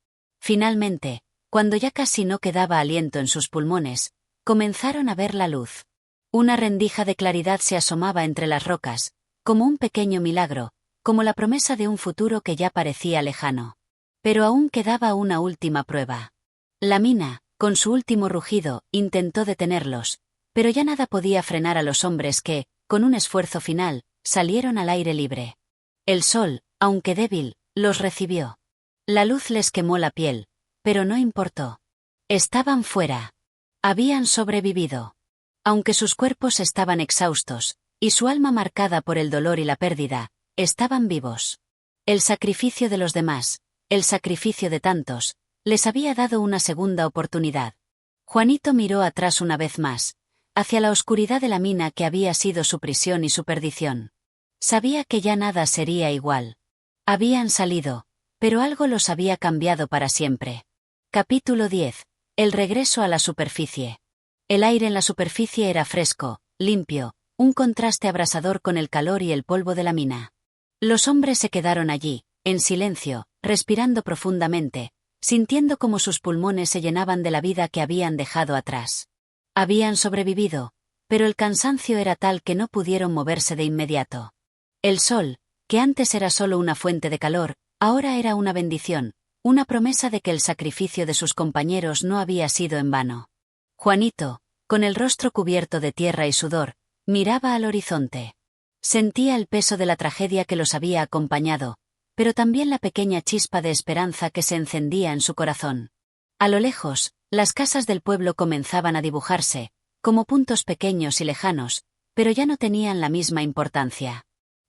Finalmente, cuando ya casi no quedaba aliento en sus pulmones, comenzaron a ver la luz. Una rendija de claridad se asomaba entre las rocas, como un pequeño milagro, como la promesa de un futuro que ya parecía lejano. Pero aún quedaba una última prueba. La mina, con su último rugido, intentó detenerlos, pero ya nada podía frenar a los hombres que, con un esfuerzo final, salieron al aire libre. El sol, aunque débil, los recibió. La luz les quemó la piel, pero no importó. Estaban fuera. Habían sobrevivido. Aunque sus cuerpos estaban exhaustos, y su alma marcada por el dolor y la pérdida, estaban vivos. El sacrificio de los demás, el sacrificio de tantos, les había dado una segunda oportunidad. Juanito miró atrás una vez más, hacia la oscuridad de la mina que había sido su prisión y su perdición. Sabía que ya nada sería igual. Habían salido, pero algo los había cambiado para siempre. Capítulo 10. El regreso a la superficie. El aire en la superficie era fresco, limpio, un contraste abrasador con el calor y el polvo de la mina. Los hombres se quedaron allí, en silencio, respirando profundamente, sintiendo como sus pulmones se llenaban de la vida que habían dejado atrás. Habían sobrevivido, pero el cansancio era tal que no pudieron moverse de inmediato. El sol, que antes era solo una fuente de calor, ahora era una bendición, una promesa de que el sacrificio de sus compañeros no había sido en vano. Juanito, con el rostro cubierto de tierra y sudor, miraba al horizonte. Sentía el peso de la tragedia que los había acompañado, pero también la pequeña chispa de esperanza que se encendía en su corazón. A lo lejos, las casas del pueblo comenzaban a dibujarse, como puntos pequeños y lejanos, pero ya no tenían la misma importancia.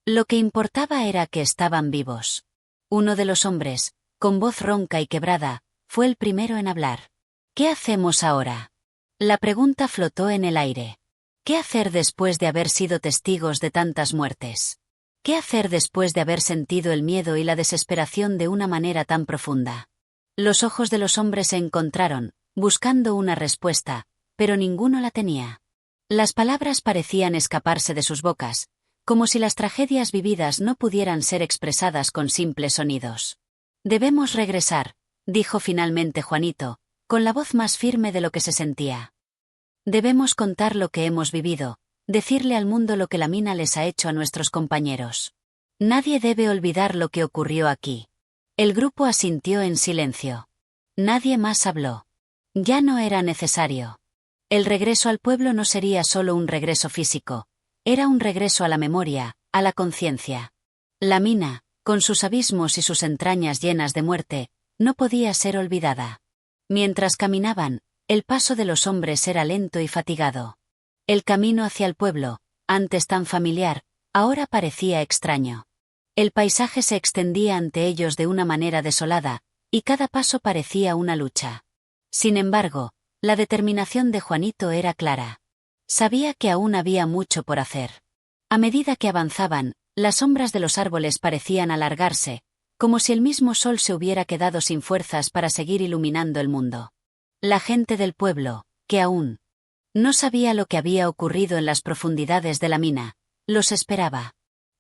Lo que importaba era que estaban vivos. Uno de los hombres, con voz ronca y quebrada, fue el primero en hablar. ¿Qué hacemos ahora? La pregunta flotó en el aire. ¿Qué hacer después de haber sido testigos de tantas muertes? ¿Qué hacer después de haber sentido el miedo y la desesperación de una manera tan profunda? Los ojos de los hombres se encontraron, buscando una respuesta, pero ninguno la tenía. Las palabras parecían escaparse de sus bocas, como si las tragedias vividas no pudieran ser expresadas con simples sonidos. Debemos regresar, dijo finalmente Juanito, con la voz más firme de lo que se sentía. Debemos contar lo que hemos vivido, decirle al mundo lo que la mina les ha hecho a nuestros compañeros. Nadie debe olvidar lo que ocurrió aquí. El grupo asintió en silencio. Nadie más habló. Ya no era necesario. El regreso al pueblo no sería solo un regreso físico, era un regreso a la memoria, a la conciencia. La mina, con sus abismos y sus entrañas llenas de muerte, no podía ser olvidada. Mientras caminaban, el paso de los hombres era lento y fatigado. El camino hacia el pueblo, antes tan familiar, ahora parecía extraño. El paisaje se extendía ante ellos de una manera desolada, y cada paso parecía una lucha. Sin embargo, la determinación de Juanito era clara. Sabía que aún había mucho por hacer. A medida que avanzaban, las sombras de los árboles parecían alargarse, como si el mismo sol se hubiera quedado sin fuerzas para seguir iluminando el mundo. La gente del pueblo, que aún no sabía lo que había ocurrido en las profundidades de la mina, los esperaba.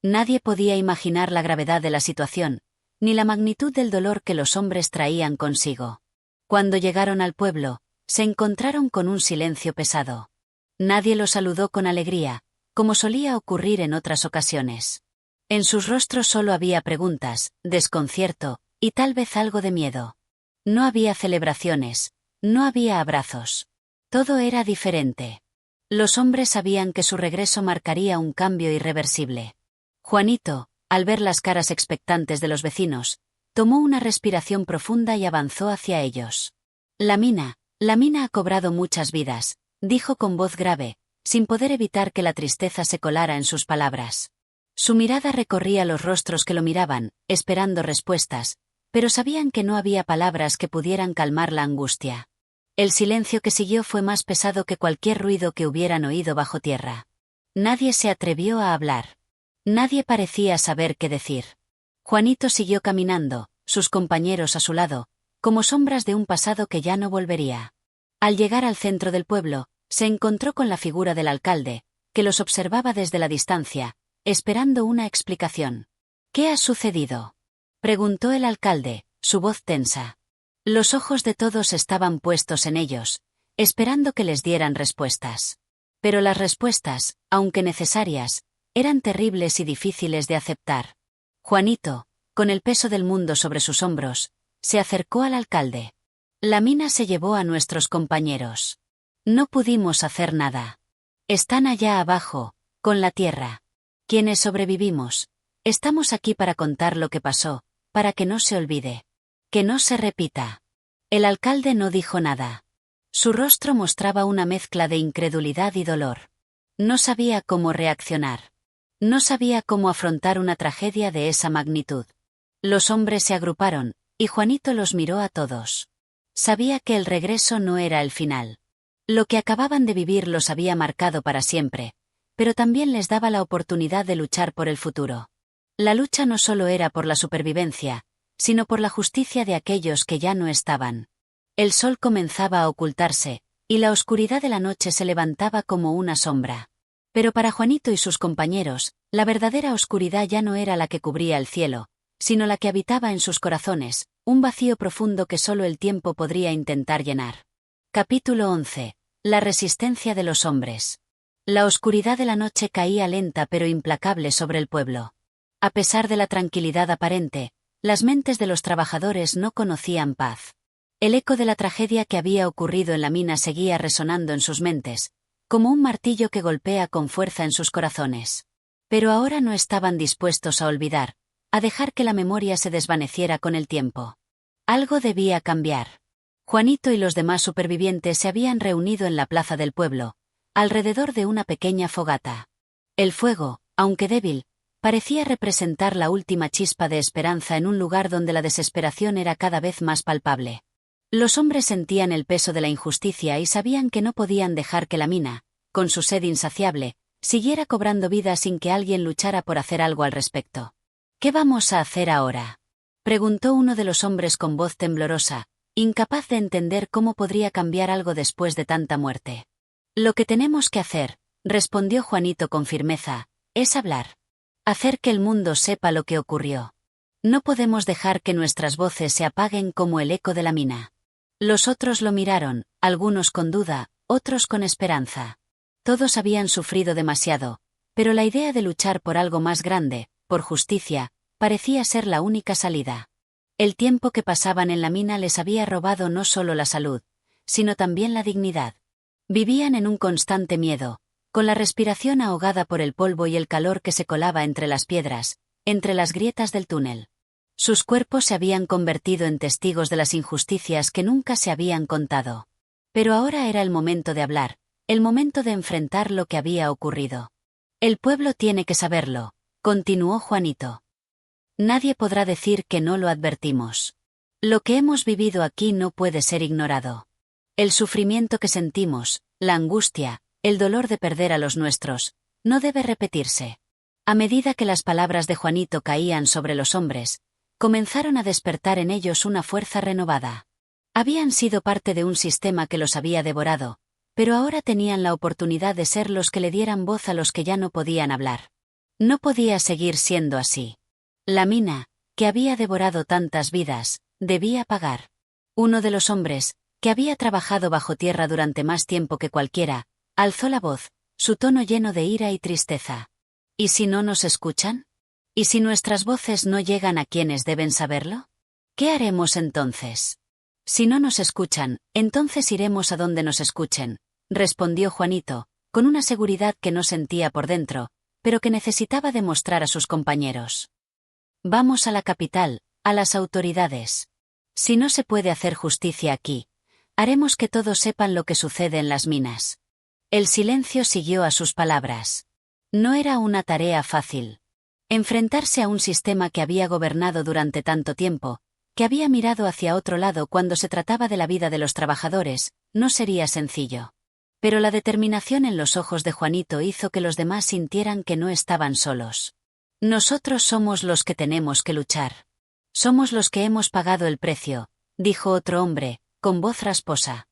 Nadie podía imaginar la gravedad de la situación, ni la magnitud del dolor que los hombres traían consigo. Cuando llegaron al pueblo, se encontraron con un silencio pesado. Nadie los saludó con alegría, como solía ocurrir en otras ocasiones. En sus rostros solo había preguntas, desconcierto, y tal vez algo de miedo. No había celebraciones, no había abrazos. Todo era diferente. Los hombres sabían que su regreso marcaría un cambio irreversible. Juanito, al ver las caras expectantes de los vecinos, tomó una respiración profunda y avanzó hacia ellos. La mina ha cobrado muchas vidas, dijo con voz grave, sin poder evitar que la tristeza se colara en sus palabras. Su mirada recorría los rostros que lo miraban, esperando respuestas, pero sabían que no había palabras que pudieran calmar la angustia. El silencio que siguió fue más pesado que cualquier ruido que hubieran oído bajo tierra. Nadie se atrevió a hablar. Nadie parecía saber qué decir. Juanito siguió caminando, sus compañeros a su lado, como sombras de un pasado que ya no volvería. Al llegar al centro del pueblo, se encontró con la figura del alcalde, que los observaba desde la distancia, esperando una explicación. ¿Qué ha sucedido?, preguntó el alcalde, su voz tensa. Los ojos de todos estaban puestos en ellos, esperando que les dieran respuestas. Pero las respuestas, aunque necesarias, eran terribles y difíciles de aceptar. Juanito, con el peso del mundo sobre sus hombros, Se acercó al alcalde. La mina se llevó a nuestros compañeros. No pudimos hacer nada. Están allá abajo, con la tierra. Quienes sobrevivimos, estamos aquí para contar lo que pasó, para que no se olvide. Que no se repita. El alcalde no dijo nada. Su rostro mostraba una mezcla de incredulidad y dolor. No sabía cómo reaccionar. No sabía cómo afrontar una tragedia de esa magnitud. Los hombres se agruparon, y Juanito los miró a todos. Sabía que el regreso no era el final. Lo que acababan de vivir los había marcado para siempre, pero también les daba la oportunidad de luchar por el futuro. La lucha no solo era por la supervivencia, sino por la justicia de aquellos que ya no estaban. El sol comenzaba a ocultarse, y la oscuridad de la noche se levantaba como una sombra. Pero para Juanito y sus compañeros, la verdadera oscuridad ya no era la que cubría el cielo, sino la que habitaba en sus corazones, un vacío profundo que solo el tiempo podría intentar llenar. Capítulo 11. La resistencia de los hombres. La oscuridad de la noche caía lenta pero implacable sobre el pueblo. A pesar de la tranquilidad aparente, las mentes de los trabajadores no conocían paz. El eco de la tragedia que había ocurrido en la mina seguía resonando en sus mentes, como un martillo que golpea con fuerza en sus corazones. Pero ahora no estaban dispuestos a olvidar, a dejar que la memoria se desvaneciera con el tiempo. Algo debía cambiar. Juanito y los demás supervivientes se habían reunido en la plaza del pueblo, alrededor de una pequeña fogata. El fuego, aunque débil, parecía representar la última chispa de esperanza en un lugar donde la desesperación era cada vez más palpable. Los hombres sentían el peso de la injusticia y sabían que no podían dejar que la mina, con su sed insaciable, siguiera cobrando vida sin que alguien luchara por hacer algo al respecto. ¿Qué vamos a hacer ahora?, preguntó uno de los hombres con voz temblorosa, incapaz de entender cómo podría cambiar algo después de tanta muerte. Lo que tenemos que hacer, respondió Juanito con firmeza, es hablar. Hacer que el mundo sepa lo que ocurrió. No podemos dejar que nuestras voces se apaguen como el eco de la mina. Los otros lo miraron, algunos con duda, otros con esperanza. Todos habían sufrido demasiado, pero la idea de luchar por algo más grande, por justicia, parecía ser la única salida. El tiempo que pasaban en la mina les había robado no solo la salud, sino también la dignidad. Vivían en un constante miedo, con la respiración ahogada por el polvo y el calor que se colaba entre las piedras, entre las grietas del túnel. Sus cuerpos se habían convertido en testigos de las injusticias que nunca se habían contado. Pero ahora era el momento de hablar, el momento de enfrentar lo que había ocurrido. El pueblo tiene que saberlo, continuó Juanito. Nadie podrá decir que no lo advertimos. Lo que hemos vivido aquí no puede ser ignorado. El sufrimiento que sentimos, la angustia, el dolor de perder a los nuestros, no debe repetirse. A medida que las palabras de Juanito caían sobre los hombres, comenzaron a despertar en ellos una fuerza renovada. Habían sido parte de un sistema que los había devorado, pero ahora tenían la oportunidad de ser los que le dieran voz a los que ya no podían hablar. No podía seguir siendo así. La mina, que había devorado tantas vidas, debía pagar. Uno de los hombres, que había trabajado bajo tierra durante más tiempo que cualquiera, alzó la voz, su tono lleno de ira y tristeza. ¿Y si no nos escuchan? ¿Y si nuestras voces no llegan a quienes deben saberlo? ¿Qué haremos entonces? Si no nos escuchan, entonces iremos a donde nos escuchen, respondió Juanito, con una seguridad que no sentía por dentro, pero que necesitaba demostrar a sus compañeros. Vamos a la capital, a las autoridades. Si no se puede hacer justicia aquí, haremos que todos sepan lo que sucede en las minas. El silencio siguió a sus palabras. No era una tarea fácil. Enfrentarse a un sistema que había gobernado durante tanto tiempo, que había mirado hacia otro lado cuando se trataba de la vida de los trabajadores, no sería sencillo. Pero la determinación en los ojos de Juanito hizo que los demás sintieran que no estaban solos. Nosotros somos los que tenemos que luchar. Somos los que hemos pagado el precio, dijo otro hombre, con voz rasposa.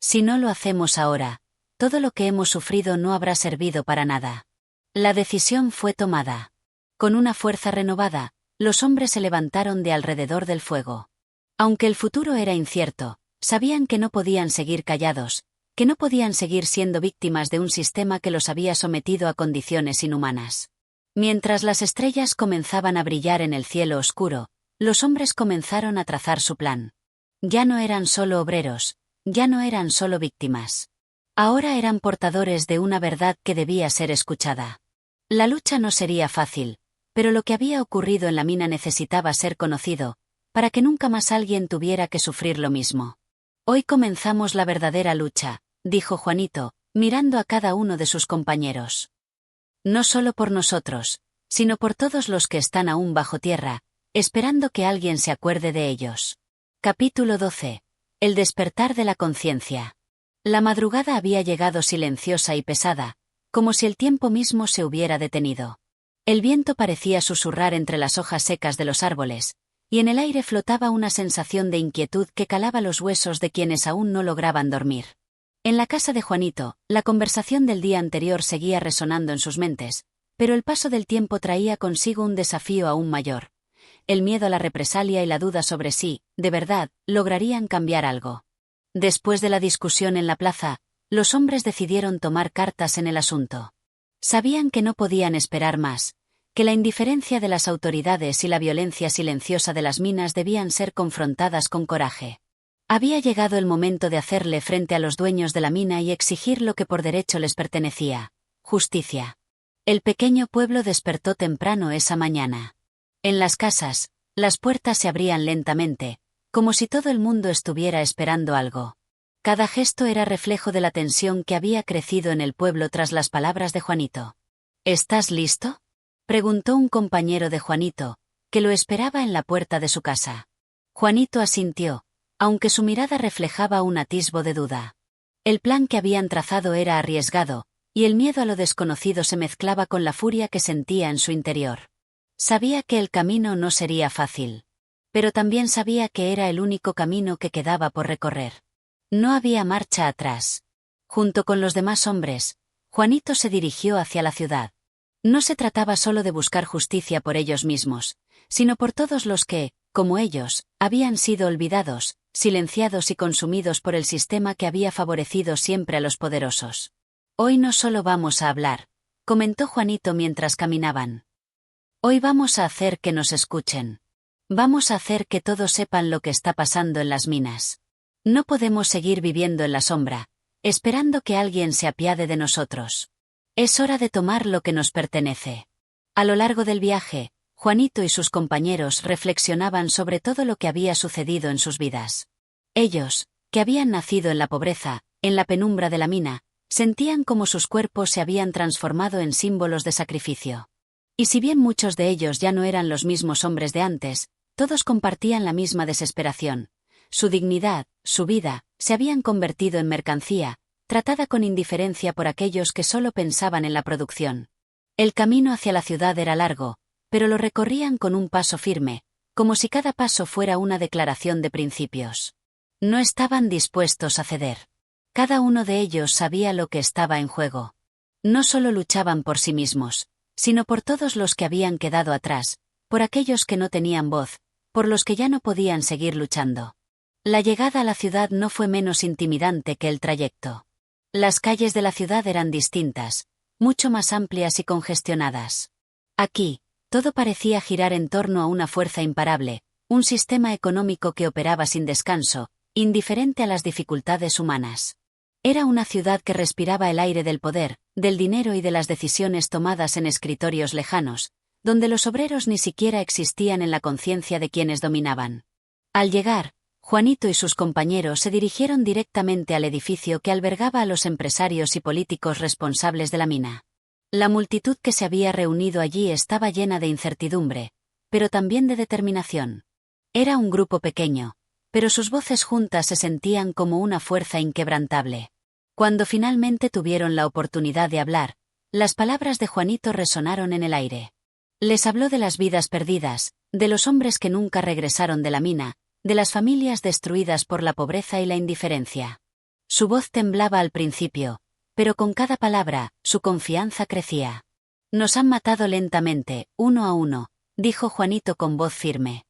Si no lo hacemos ahora, todo lo que hemos sufrido no habrá servido para nada. La decisión fue tomada. Con una fuerza renovada, los hombres se levantaron de alrededor del fuego. Aunque el futuro era incierto, sabían que no podían seguir callados, que no podían seguir siendo víctimas de un sistema que los había sometido a condiciones inhumanas. Mientras las estrellas comenzaban a brillar en el cielo oscuro, los hombres comenzaron a trazar su plan. Ya no eran solo obreros, ya no eran solo víctimas. Ahora eran portadores de una verdad que debía ser escuchada. La lucha no sería fácil, pero lo que había ocurrido en la mina necesitaba ser conocido, para que nunca más alguien tuviera que sufrir lo mismo. Hoy comenzamos la verdadera lucha, dijo Juanito, mirando a cada uno de sus compañeros. No solo por nosotros, sino por todos los que están aún bajo tierra, esperando que alguien se acuerde de ellos. Capítulo 12. El despertar de la conciencia. La madrugada había llegado silenciosa y pesada, como si el tiempo mismo se hubiera detenido. El viento parecía susurrar entre las hojas secas de los árboles, y en el aire flotaba una sensación de inquietud que calaba los huesos de quienes aún no lograban dormir. En la casa de Juanito, la conversación del día anterior seguía resonando en sus mentes, pero el paso del tiempo traía consigo un desafío aún mayor. El miedo a la represalia y la duda sobre si, de verdad, lograrían cambiar algo. Después de la discusión en la plaza, los hombres decidieron tomar cartas en el asunto. Sabían que no podían esperar más, que la indiferencia de las autoridades y la violencia silenciosa de las minas debían ser confrontadas con coraje. Había llegado el momento de hacerle frente a los dueños de la mina y exigir lo que por derecho les pertenecía: justicia. El pequeño pueblo despertó temprano esa mañana. En las casas, las puertas se abrían lentamente, como si todo el mundo estuviera esperando algo. Cada gesto era reflejo de la tensión que había crecido en el pueblo tras las palabras de Juanito. ¿Estás listo?, preguntó un compañero de Juanito, que lo esperaba en la puerta de su casa. Juanito asintió, aunque su mirada reflejaba un atisbo de duda. El plan que habían trazado era arriesgado, y el miedo a lo desconocido se mezclaba con la furia que sentía en su interior. Sabía que el camino no sería fácil. Pero también sabía que era el único camino que quedaba por recorrer. No había marcha atrás. Junto con los demás hombres, Juanito se dirigió hacia la ciudad. No se trataba solo de buscar justicia por ellos mismos, sino por todos los que, como ellos, habían sido olvidados, silenciados y consumidos por el sistema que había favorecido siempre a los poderosos. Hoy no solo vamos a hablar, comentó Juanito mientras caminaban. Hoy vamos a hacer que nos escuchen. Vamos a hacer que todos sepan lo que está pasando en las minas. No podemos seguir viviendo en la sombra, esperando que alguien se apiade de nosotros. Es hora de tomar lo que nos pertenece. A lo largo del viaje, Juanito y sus compañeros reflexionaban sobre todo lo que había sucedido en sus vidas. Ellos, que habían nacido en la pobreza, en la penumbra de la mina, sentían como sus cuerpos se habían transformado en símbolos de sacrificio. Y si bien muchos de ellos ya no eran los mismos hombres de antes, todos compartían la misma desesperación. Su dignidad, su vida, se habían convertido en mercancía, tratada con indiferencia por aquellos que solo pensaban en la producción. El camino hacia la ciudad era largo, pero lo recorrían con un paso firme, como si cada paso fuera una declaración de principios. No estaban dispuestos a ceder. Cada uno de ellos sabía lo que estaba en juego. No solo luchaban por sí mismos, sino por todos los que habían quedado atrás, por aquellos que no tenían voz, por los que ya no podían seguir luchando. La llegada a la ciudad no fue menos intimidante que el trayecto. Las calles de la ciudad eran distintas, mucho más amplias y congestionadas. Aquí, todo parecía girar en torno a una fuerza imparable, un sistema económico que operaba sin descanso, indiferente a las dificultades humanas. Era una ciudad que respiraba el aire del poder, del dinero y de las decisiones tomadas en escritorios lejanos, donde los obreros ni siquiera existían en la conciencia de quienes dominaban. Al llegar, Juanito y sus compañeros se dirigieron directamente al edificio que albergaba a los empresarios y políticos responsables de la mina. La multitud que se había reunido allí estaba llena de incertidumbre, pero también de determinación. Era un grupo pequeño, pero sus voces juntas se sentían como una fuerza inquebrantable. Cuando finalmente tuvieron la oportunidad de hablar, las palabras de Juanito resonaron en el aire. Les habló de las vidas perdidas, de los hombres que nunca regresaron de la mina, de las familias destruidas por la pobreza y la indiferencia. Su voz temblaba al principio, pero con cada palabra, su confianza crecía. Nos han matado lentamente, uno a uno, dijo Juanito con voz firme.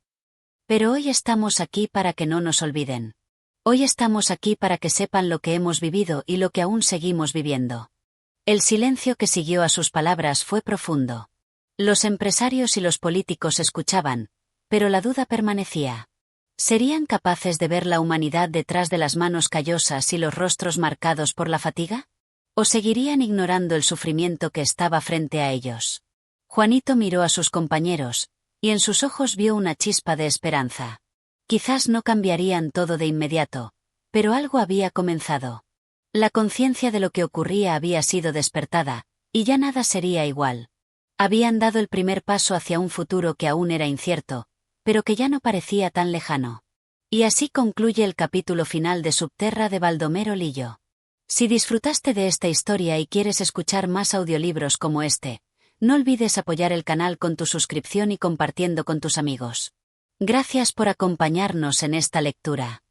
Pero hoy estamos aquí para que no nos olviden. Hoy estamos aquí para que sepan lo que hemos vivido y lo que aún seguimos viviendo. El silencio que siguió a sus palabras fue profundo. Los empresarios y los políticos escuchaban, pero la duda permanecía. ¿Serían capaces de ver la humanidad detrás de las manos callosas y los rostros marcados por la fatiga? ¿O seguirían ignorando el sufrimiento que estaba frente a ellos? Juanito miró a sus compañeros, y en sus ojos vio una chispa de esperanza. Quizás no cambiarían todo de inmediato, pero algo había comenzado. La conciencia de lo que ocurría había sido despertada, y ya nada sería igual. Habían dado el primer paso hacia un futuro que aún era incierto, pero que ya no parecía tan lejano. Y así concluye el capítulo final de Subterra de Baldomero Lillo. Si disfrutaste de esta historia y quieres escuchar más audiolibros como este, no olvides apoyar el canal con tu suscripción y compartiendo con tus amigos. Gracias por acompañarnos en esta lectura.